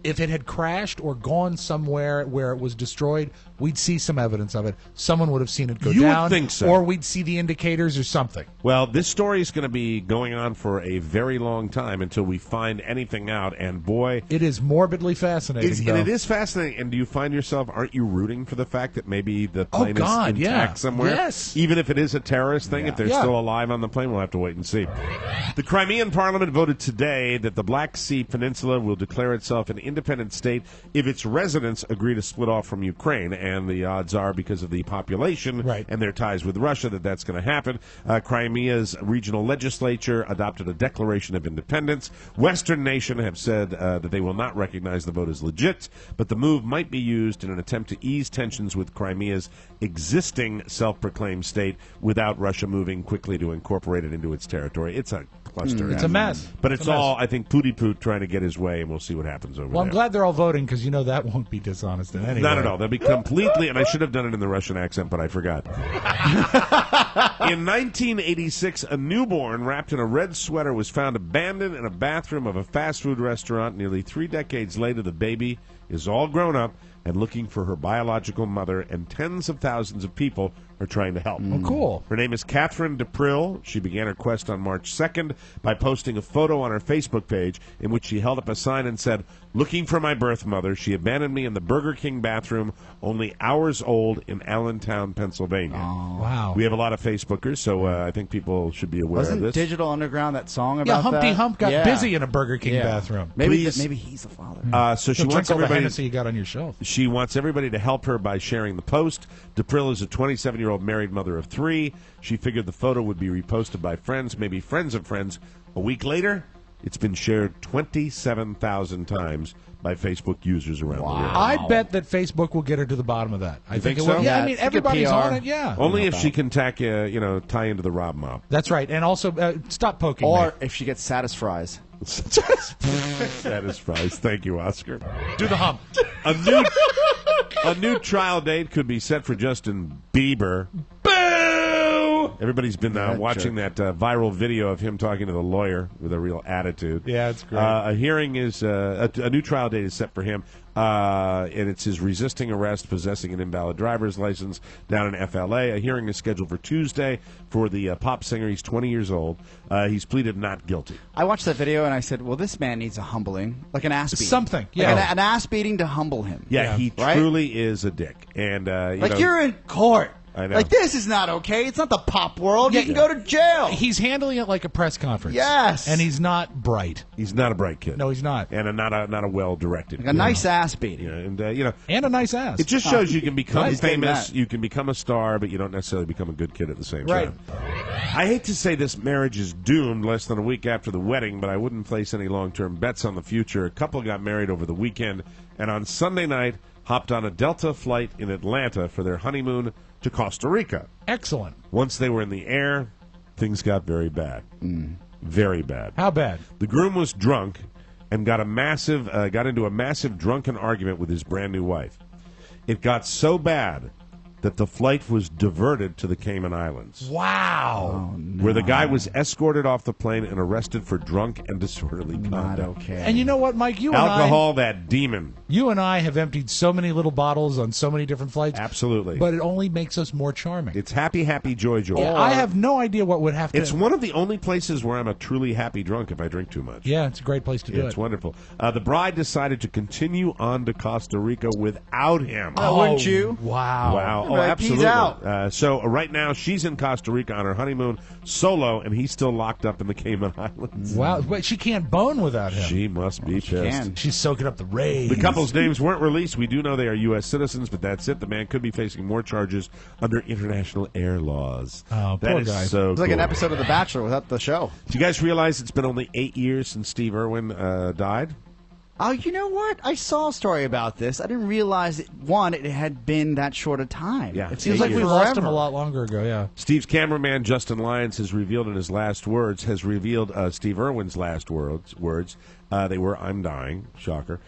if it had crashed or gone somewhere where it was destroyed, we'd see some evidence of it. Someone would have seen it go You would down. think so. Or we'd see the indicators or something. Well, this story is going to be going on for a very long time until we find anything out. And boy, It is morbidly fascinating. and it is fascinating. And do you find yourself, aren't you rooting for the fact that maybe the Oh, plane God, is intact yeah. somewhere? Yes. Even if it is a terrorist thing, if they're Yeah. still alive on the plane, we'll have to wait and see. The Crimean Parliament voted today that the Black Sea Peninsula will declare itself an independent state if its residents agree to split off from Ukraine. And the odds are, because of the population and their ties with Russia, that that's going to happen. Crimea's regional legislature adopted a declaration of independence. Western nations have said that they will not recognize the vote as legit, but the move might be used in an attempt to ease tensions with Crimea's existing self-proclaimed state without Russia moving quickly to incorporate it into its territory. It's a cluster. It's a mess. But it's all, I think, Pooty-Poot trying to get his way, and we'll see what happens over there. Well, I'm glad they're all voting, because you know that won't be dishonest in any way. Not at all. They'll be completely, and I should have done it in the Russian accent, but I forgot. In 1986, a newborn wrapped in a red sweater was found abandoned in a bathroom of a fast food restaurant. Nearly 3 decades later, the baby is all grown up and looking for her biological mother, and tens of thousands of people are trying to help. Oh, cool. Her name is Catherine DePrill. She began her quest on March 2nd by posting a photo on her Facebook page in which she held up a sign and said, "Looking for my birth mother. She abandoned me in the Burger King bathroom, only hours old, in Allentown, Pennsylvania." Oh. Wow. We have a lot of Facebookers, so I think people should be aware Wasn't of this. Digital Underground that song about Yeah, Humpty that? Hump got Yeah. busy in a Burger King Yeah. bathroom. Maybe Please. maybe he's the father. So she Drink wants all the everybody. Hennessy you got on your shelf. She wants everybody to help her by sharing the post. DePrill is a 27-year-old married mother of 3. She figured the photo would be reposted by friends, maybe friends of friends. A week later, it's been shared 27,000 times by Facebook users around the world. I bet that Facebook will get her to the bottom of that. I think it so? will. Yeah, Yeah, I mean, it's a good everybody's PR. on it, yeah. Only if she can tie into the Rob Mob. That's right. And also, stop poking Or me. if she gets satisfies. Satisfies. Thank you, Oscar. Do the hump. A new trial date could be set for Justin Bieber. Boo! Everybody's been watching that viral video of him talking to the lawyer with a real attitude. Yeah, it's great. A hearing is a new trial date is set for him, and it's his resisting arrest, possessing an invalid driver's license down in FLA. A hearing is scheduled for Tuesday for the pop singer. He's 20 years old. He's pleaded not guilty. I watched that video and I said, well, this man needs a humbling, like an ass beating. Something, Like yeah. an ass beating to humble him. Yeah, he Right? truly is a dick. And You're in court. I know. Like, this is not okay. It's not the pop world. You can go to jail. He's handling it like a press conference. Yes. And he's not bright. He's not a bright kid. No, he's not. And not a well directed. Like a nice ass beating. And And a nice ass. it just shows you can become He's getting famous, that. you can become a star, but you don't necessarily become a good kid at the same Right. time. I hate to say this marriage is doomed less than a week after the wedding, but I wouldn't place any long-term bets on the future. A couple got married over the weekend, and on Sunday night hopped on a Delta flight in Atlanta for their honeymoon to Costa Rica. Excellent. Once they were in the air, things got very bad. Very bad. How bad? The groom was drunk and got into a massive drunken argument with his brand new wife. It got so bad that the flight was diverted to the Cayman Islands, Wow. where the guy was escorted off the plane and arrested for drunk and disorderly Not conduct. okay. And you know what, Mike? Alcohol, that demon. You and I have emptied so many little bottles on so many different flights. Absolutely. But it only makes us more charming. It's happy, happy, joy, joy. Yeah, I have no idea what would have to... It's one of the only places where I'm a truly happy drunk if I drink too much. Yeah, it's a great place to do It's it. wonderful. The bride decided to continue on to Costa Rica without him. Wouldn't you? Wow. Wow. Oh, Right, absolutely. peace out. So right now she's in Costa Rica on her honeymoon solo, and he's still locked up in the Cayman Islands. Wow. Wait, she can't bone without him. She must be pissed. can. She's soaking up the rage. The couple's names weren't released. We do know they are U.S. citizens, but that's it. The man could be facing more charges under international air laws. Oh, That poor is guy. so It's like an cool. episode of The Bachelor without the show. Do you guys realize it's been only 8 years since Steve Irwin died? Oh, you know what? I saw a story about this. I didn't realize it had been that short a time. Yeah. It seems like we Forever. lost him a lot longer ago, yeah. Steve's cameraman, Justin Lyons, has revealed Steve Irwin's last words. They were, "I'm dying." Shocker.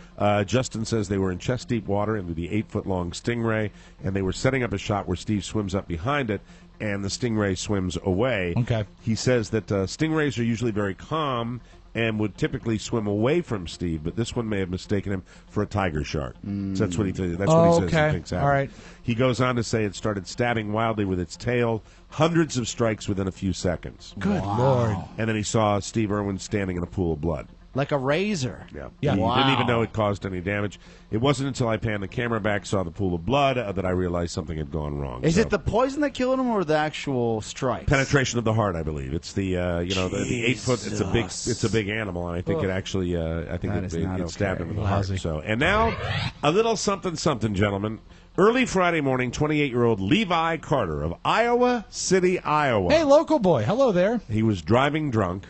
Justin says they were in chest-deep water into the 8-foot-long Stingray, and they were setting up a shot where Steve swims up behind it, and the Stingray swims away. Okay. He says that stingrays are usually very calm and would typically swim away from Steve, but this one may have mistaken him for a tiger shark. So that's what he says. Okay. He thinks happened. All right. He goes on to say it started stabbing wildly with its tail, hundreds of strikes within a few seconds. Good Lord. And then he saw Steve Irwin standing in a pool of blood. Like a razor. Yeah. He Wow. didn't even know it caused any damage. It wasn't until I panned the camera back, saw the pool of blood, that I realized something had gone wrong. Is So- it the poison that killed him or the actual strikes? penetration of the heart? I believe it's the the 8 foot. It's a big animal, and I think it actually it stabbed him in the heart. Lousy. So, and now a little something, gentlemen. Early Friday morning, 28-year-old Levi Carter of Iowa City, Iowa. Hey, local boy. Hello there. He was driving drunk.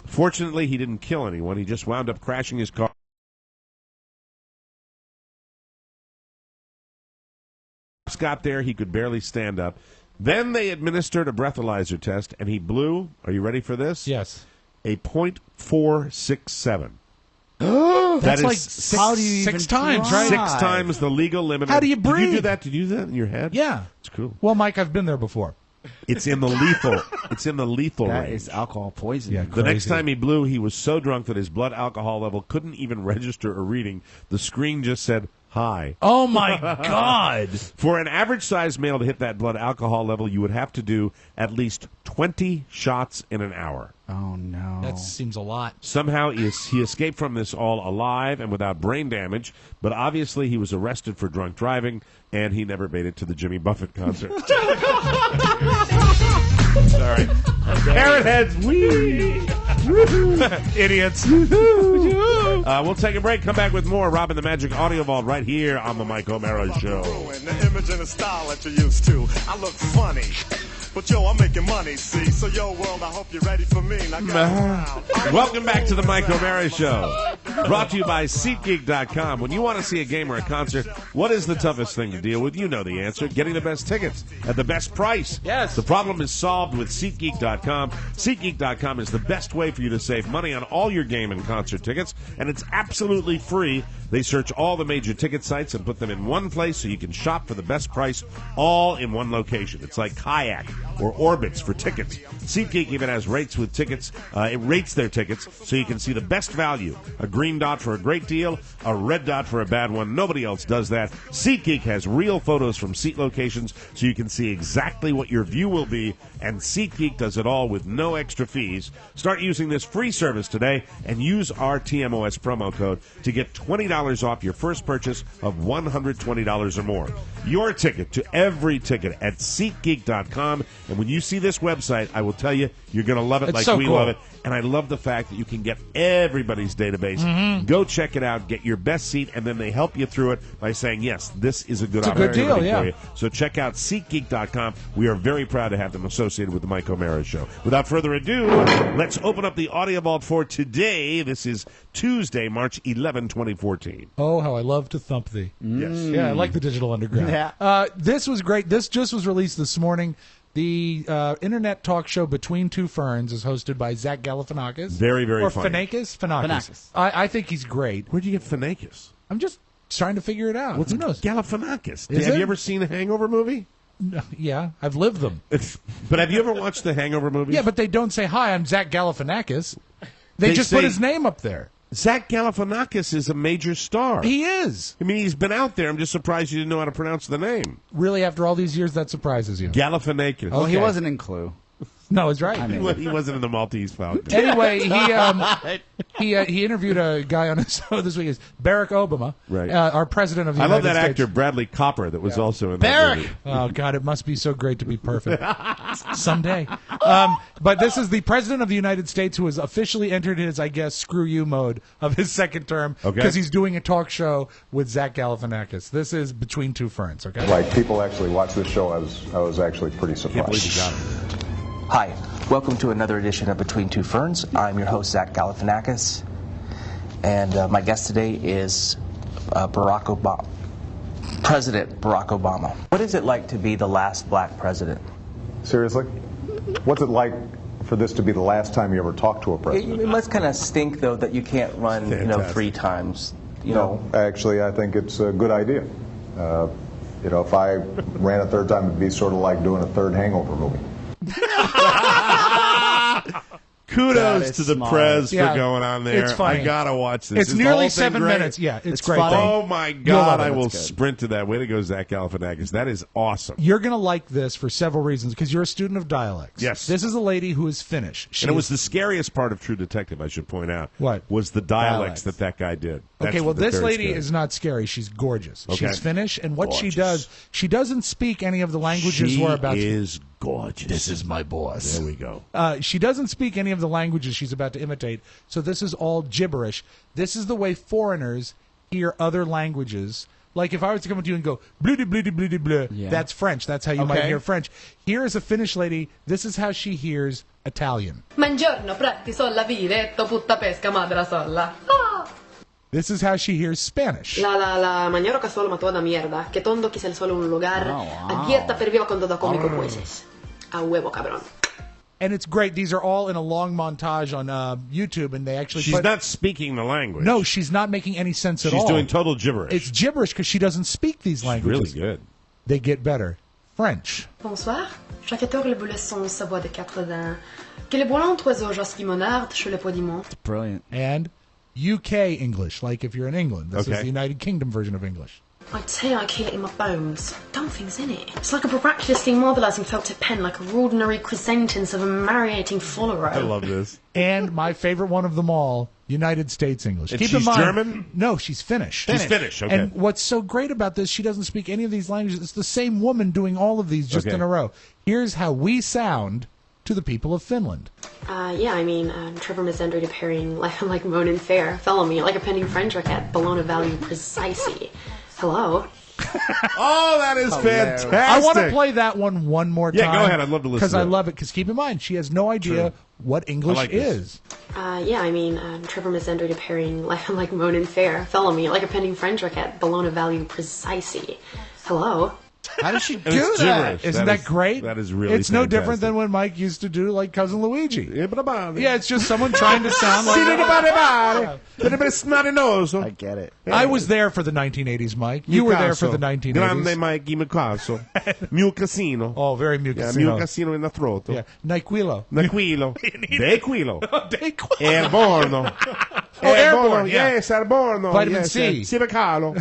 Fortunately, he didn't kill anyone. He just wound up crashing his car. Got there, he could barely stand up. Then they administered a breathalyzer test, and he blew, are you ready for this? Yes. A .467. That's is like how do you six even times, try? right? 6 times the legal limit. How do you Did you breathe? do that? Did you do that in your head? Yeah. It's cool. Well, Mike, I've been there before. It's in the lethal. It's in the lethal That range. is alcohol poisoning. Yeah, The next crazy. time he blew, he was so drunk that his blood alcohol level couldn't even register a reading. The screen just said, high. Oh, my God. For an average-sized male to hit that blood alcohol level, you would have to do at least 20 shots in an hour. Oh, no. That seems a lot. Somehow he escaped from this all alive and without brain damage, but obviously he was arrested for drunk driving, and he never made it to the Jimmy Buffett concert. Sorry. Parrot heads, wee! Idiots. We'll take a break, come back with more Robin the Magic Audio Vault right here on the Mike O'Mara Show. The image and the style that you're used to. I look funny. But yo, I'm making money, see? So yo, world, I hope you're ready for me. Now go around. Welcome back to the Mike O'Mara Show. Brought to you by SeatGeek.com. When you want to see a game or a concert, what is the toughest thing to deal with? You know the answer. Getting the best tickets at the best price. Yes. The problem is solved with SeatGeek.com. SeatGeek.com is the best way for you to save money on all your game and concert tickets, and it's absolutely free. They search all the major ticket sites and put them in one place so you can shop for the best price all in one location. It's like Kayak or Orbitz for tickets. SeatGeek even has rates with tickets. It rates their tickets so you can see the best value. A green dot for a great deal, a red dot for a bad one. Nobody else does that. SeatGeek has real photos from seat locations so you can see exactly what your view will be, and SeatGeek does it all with no extra fees. Start using this free service today and use our TMOS promo code to get $20 off your first purchase of $120 or more. Your ticket to every ticket at SeatGeek.com. And when you see this website, I will tell you, you're going to love it It's like so we cool. love it. And I love the fact that you can get everybody's database. Mm-hmm. Go check it out, get your best seat, and then they help you through it by saying, yes, this is a good It's a good opportunity deal, yeah. for you. So check out SeatGeek.com. We are very proud to have them associated with the Mike O'Mara Show. Without further ado, let's open up the Audio Vault for today. This is Tuesday, March 11, 2014. Oh, how I love to thump thee. Yes. Yeah, I like the Digital Underground. Yeah. This was great. This just was released this morning. The internet talk show Between Two Ferns is hosted by Zach Galifianakis. Very, very or funny. Finakis? Finakis. I think he's great. Where'd you get Finakis? I'm just trying to figure it out. What's Who knows? Galifianakis? Is Have it? you ever seen a Hangover movie? Yeah, I've lived them. But have you ever watched the Hangover movies? Yeah, but they don't say, hi, I'm Zach Galifianakis. They just say- put his name up there. Zach Galifianakis is a major star. He is. I mean, he's been out there. I'm just surprised you didn't know how to pronounce the name. Really, after all these years, that surprises you. Galifianakis. Well, he Okay. wasn't in Clue. No, it's right. He wasn't in the Maltese Falcon. Anyway, he interviewed a guy on his show this week. Is Barack Obama, Right. Our president of the I love United that States. actor Bradley Cooper that was also in that movie. Oh God, it must be so great to be perfect someday. But this is the president of the United States who has officially entered his, I guess, screw you mode of his second term Okay. because he's doing a talk show with Zach Galifianakis. This is Between Two Ferns. Okay. Like, people actually watch this show. I was actually pretty Can't believe surprised. you got it. Hi, welcome to another edition of Between Two Ferns. I'm your host, Zach Galifianakis, and my guest today is Barack Obama, President Barack Obama. What is it like to be the last black president? Seriously? What's it like for this to be the last time you ever talked to a president? It must kind of stink, though, that you can't run, Fantastic. 3 times. You know, Actually, I think it's a good idea. If I ran a third time, it'd be sort of like doing a third Hangover movie. Kudos to the smart. Prez Yeah, for going on there. it's funny. I gotta watch this. It's Is the nearly whole thing 7 great? minutes. Yeah, it's It's great. funny. though. Oh my You'll love God! it. I will That's good. sprint to that. Way to go, Zach Galifianakis. That is awesome. You're going to like this for several reasons because you're a student of dialects. Yes. This is a lady who is Finnish. She And it was is- the scariest part of True Detective, I should point out. What? Was the dialects that guy did. Okay, That's well, this very lady scary. is not scary. She's gorgeous. Okay. She's Finnish, and what she Gorgeous. does, she doesn't speak any of the languages She we're about to. is gorgeous. This is my boss. There we go. She doesn't speak any of the languages she's about to imitate, so this is all gibberish. This is the way foreigners hear other languages. Like if I was to come up to you and go, blah, blah, blah, blah, blah, blah, Yeah. that's French. That's how you might Okay. hear French. Here is a Finnish lady. This is how she hears Italian. Buongiorno, pratti sola viretto, putta pesca, madra sola. This is how she hears Spanish. La maniero que solo mató a mierda, que tondo quise el solo un lugar, abierta per viva con todo cómico pueses. A huevo, cabrón. And it's great. These are all in a long montage on YouTube, and they actually She's not speaking the language. No, she's not making any sense at all. She's doing total gibberish. It's gibberish because she doesn't speak these languages. really good. They get better. French. Bonsoir. Chaque heure le boulet son sa voix de 80. Que le boilant oiseau jasqui monard, je le podiment. Brilliant. And UK English, like if you're in England. This is Okay. the United Kingdom version of English. I tell you, I kill it in my bones. Dumb things in it. It's like a miraculously mobilising felt tip pen, like a ordinary sentence of a marinating follower. I love this. And my favorite one of them all, United States English. And Keep in she's mind, German? No, she's Finnish. She's Finnish, okay. And what's so great about this, she doesn't speak any of these languages. It's the same woman doing all of these just Okay. in a row. Here's how we sound to the people of Finland. Yeah, I mean, Trevor Mazendry appearing like Monin Fair. Follow me, like a pending French at Bologna value precisely. Hello? Oh, that is fantastic. I want to play that one more time. Yeah, go ahead. I'd love to listen Because to I it. love it. Because keep in mind, she has no idea what English like this. is. Yeah, I mean, Trevor Mazendry appearing like Monin Fair. Follow me, like a pending French at Bologna value precisely. Hello? How does she And do it's that? gibberish. Isn't That that is- great? that is really It's no fantastic. different than when Mike used to do like Cousin Luigi. Yeah, Yeah, it's just someone trying to sound like. I get it. I was there for the 1980s, Mike. You were there for the 1980s. Grande Mikey Micasso. Mio casino. Oh, very Yeah, mucasino. mio casino in the throat. Yeah, Nyquilo. Naquilo. Dequilo. Dayquil. Airborno. Airborne, yeah. Yes, Airborno. Vitamin yes, C. Sivicalo.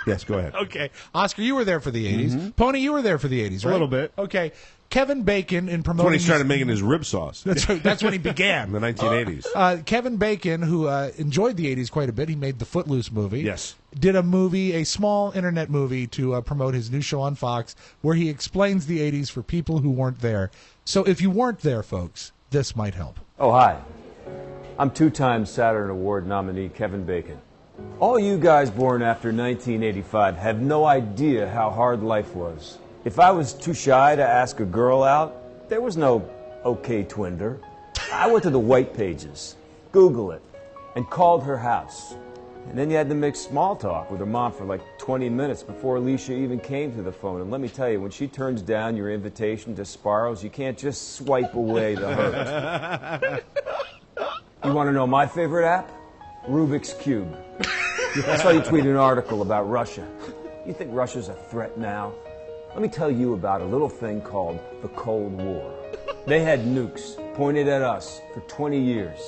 Yes, go ahead. Okay, Oscar, you were there for the 80s. Pony, you were there for the 80s, right? A little bit. Okay, Kevin Bacon in That's promoting. when he started making his rib sauce. That's when he began. In the 1980s. Kevin Bacon, who enjoyed the 80s quite a bit, he made the Footloose movie. Yes. Did a small internet movie to promote his new show on Fox where he explains the 80s for people who weren't there. So if you weren't there, folks, this might help. Oh, hi. I'm two-time Saturn Award nominee Kevin Bacon. All you guys born after 1985 have no idea how hard life was. If I was too shy to ask a girl out, there was no OK Twinder. I went to the white pages, Google it, and called her house. And then you had to make small talk with her mom for like 20 minutes before Alicia even came to the phone. And let me tell you, when she turns down your invitation to Sparrows, you can't just swipe away the hurt. You want to know my favorite app? Rubik's Cube. I saw you tweet an article about Russia. You think Russia's a threat now? Let me tell you about a little thing called the Cold War. They had nukes pointed at us for 20 years.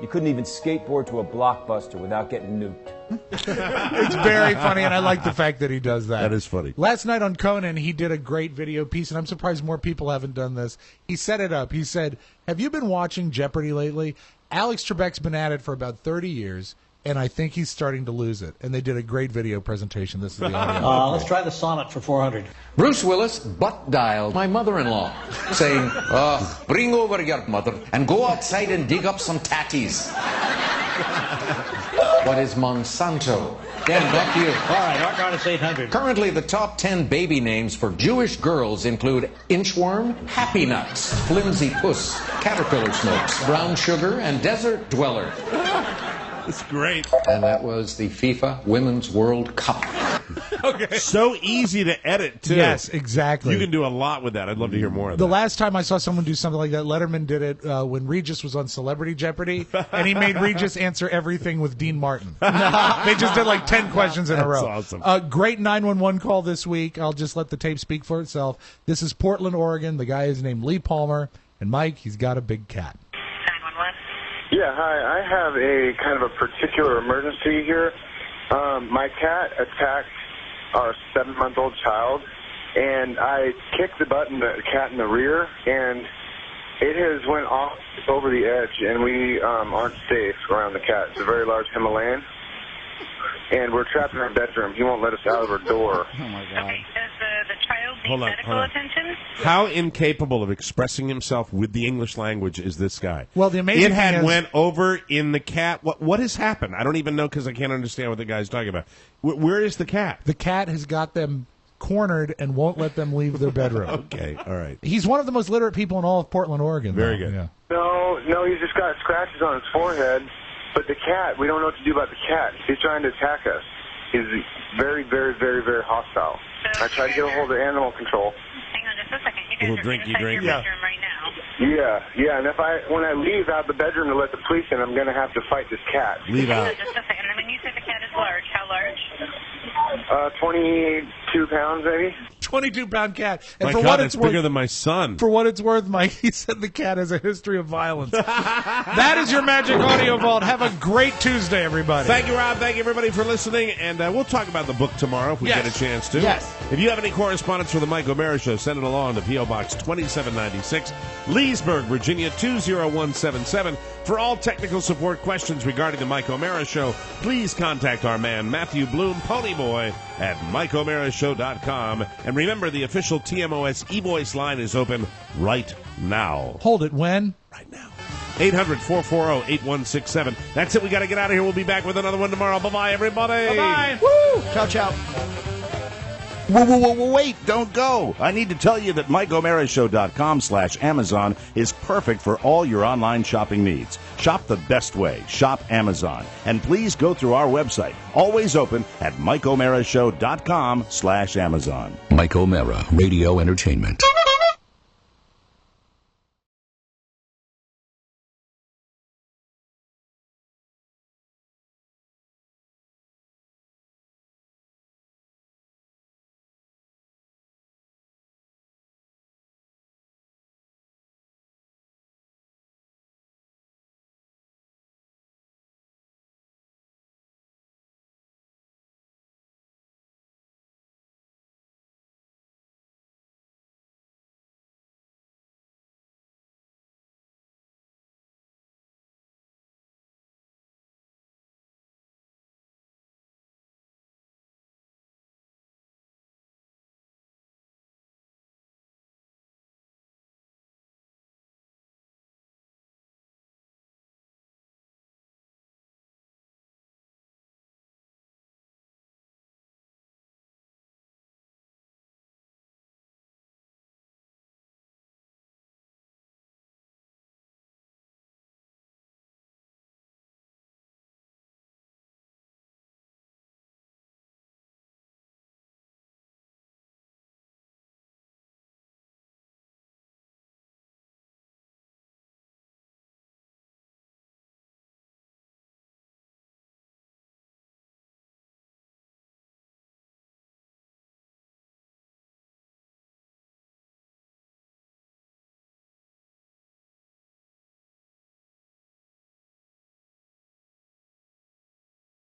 You couldn't even skateboard to a Blockbuster without getting nuked. It's very funny, and I like the fact that he does that. That is funny. Last night on Conan, he did a great video piece, and I'm surprised more people haven't done this. He set it up. He said, have you been watching Jeopardy lately? Alex Trebek's been at it for about 30 years, and I think he's starting to lose it. And they did a great video presentation. This is the audio. Let's try the sonnet for 400. Bruce Willis butt dialed my mother-in-law, saying, bring over your mother and go outside and dig up some tatties. What is Monsanto? Dan, back to you. All right, Art Artist 800. Currently, the top 10 baby names for Jewish girls include Inchworm, Happy Nuts, Flimsy Puss, Caterpillar Smokes, Brown Sugar, and Desert Dweller. It's great. And that was the FIFA Women's World Cup. Okay. So easy to edit, too. Yes, exactly. You can do a lot with that. I'd love to hear more of The that. last time I saw someone do something like that, Letterman did it when Regis was on Celebrity Jeopardy, and he made Regis answer everything with Dean Martin. They just did like 10 questions in a row. That's awesome. Great 911 call this week. I'll just let the tape speak for itself. This is Portland, Oregon. The guy is named Lee Palmer, and Mike, he's got a big cat. 911. Yeah, hi. I have a kind of a particular emergency here. My cat attacked our 7-month-old child, and I kicked the cat in the rear, and it has went off over the edge, and we aren't safe around the cat. It's a very large Himalayan, and we're trapped in our bedroom. He won't let us out of our door. Oh, my God. Okay, does the child need medical attention? How incapable of expressing himself with the English language is this guy? Well, the amazing it thing had is- went over in the cat. What has happened? I don't even know because I can't understand what the guy's talking about. Where is the cat? The cat has got them cornered and won't let them leave their bedroom. Okay, all right. He's one of the most literate people in all of Portland, Oregon. Very though. good. Yeah. No, he's just got scratches on his forehead. But the cat, we don't know what to do about the cat. He's trying to attack us. He's very, very, very, very hostile. I tried to get a hold of animal control. Hang on just a second. You guys Little are drinky inside drink. your Yeah. bedroom right now. Yeah, and when I leave out the bedroom to let the police in, I'm going to have to fight this cat. Leave Hang out. on just a second. And when you say the cat is large, how large? 22 pounds, maybe. 22-pound cat. And My for God, what that's it's worth, bigger than my son. For what it's worth, Mike, he said the cat has a history of violence. That is your Magic Audio Vault. Have a great Tuesday, everybody. Thank you, Rob. Thank you, everybody, for listening. And we'll talk about the book tomorrow if we Yes. get a chance to. Yes. If you have any correspondence for the Mike O'Mara Show, send it along to P.O. Box 2796, Leesburg, Virginia 20177. For all technical support questions regarding the Mike O'Mara Show, please contact our man, Matthew Bloom, Ponyboy, at MikeO'MaraShow.com. And remember, the official TMOS e-voice line is open right now. Hold it when? Right now. 800-440-8167. That's it. We got to get out of here. We'll be back with another one tomorrow. Bye-bye, everybody. Bye-bye. Woo! Ciao, ciao. Whoa, wait, don't go. I need to tell you that MikeO'MaraShow.com/Amazon is perfect for all your online shopping needs. Shop the best way. Shop Amazon. And please go through our website, always open at MikeO'MaraShow.com/Amazon. Mike O'Mara, Radio Entertainment.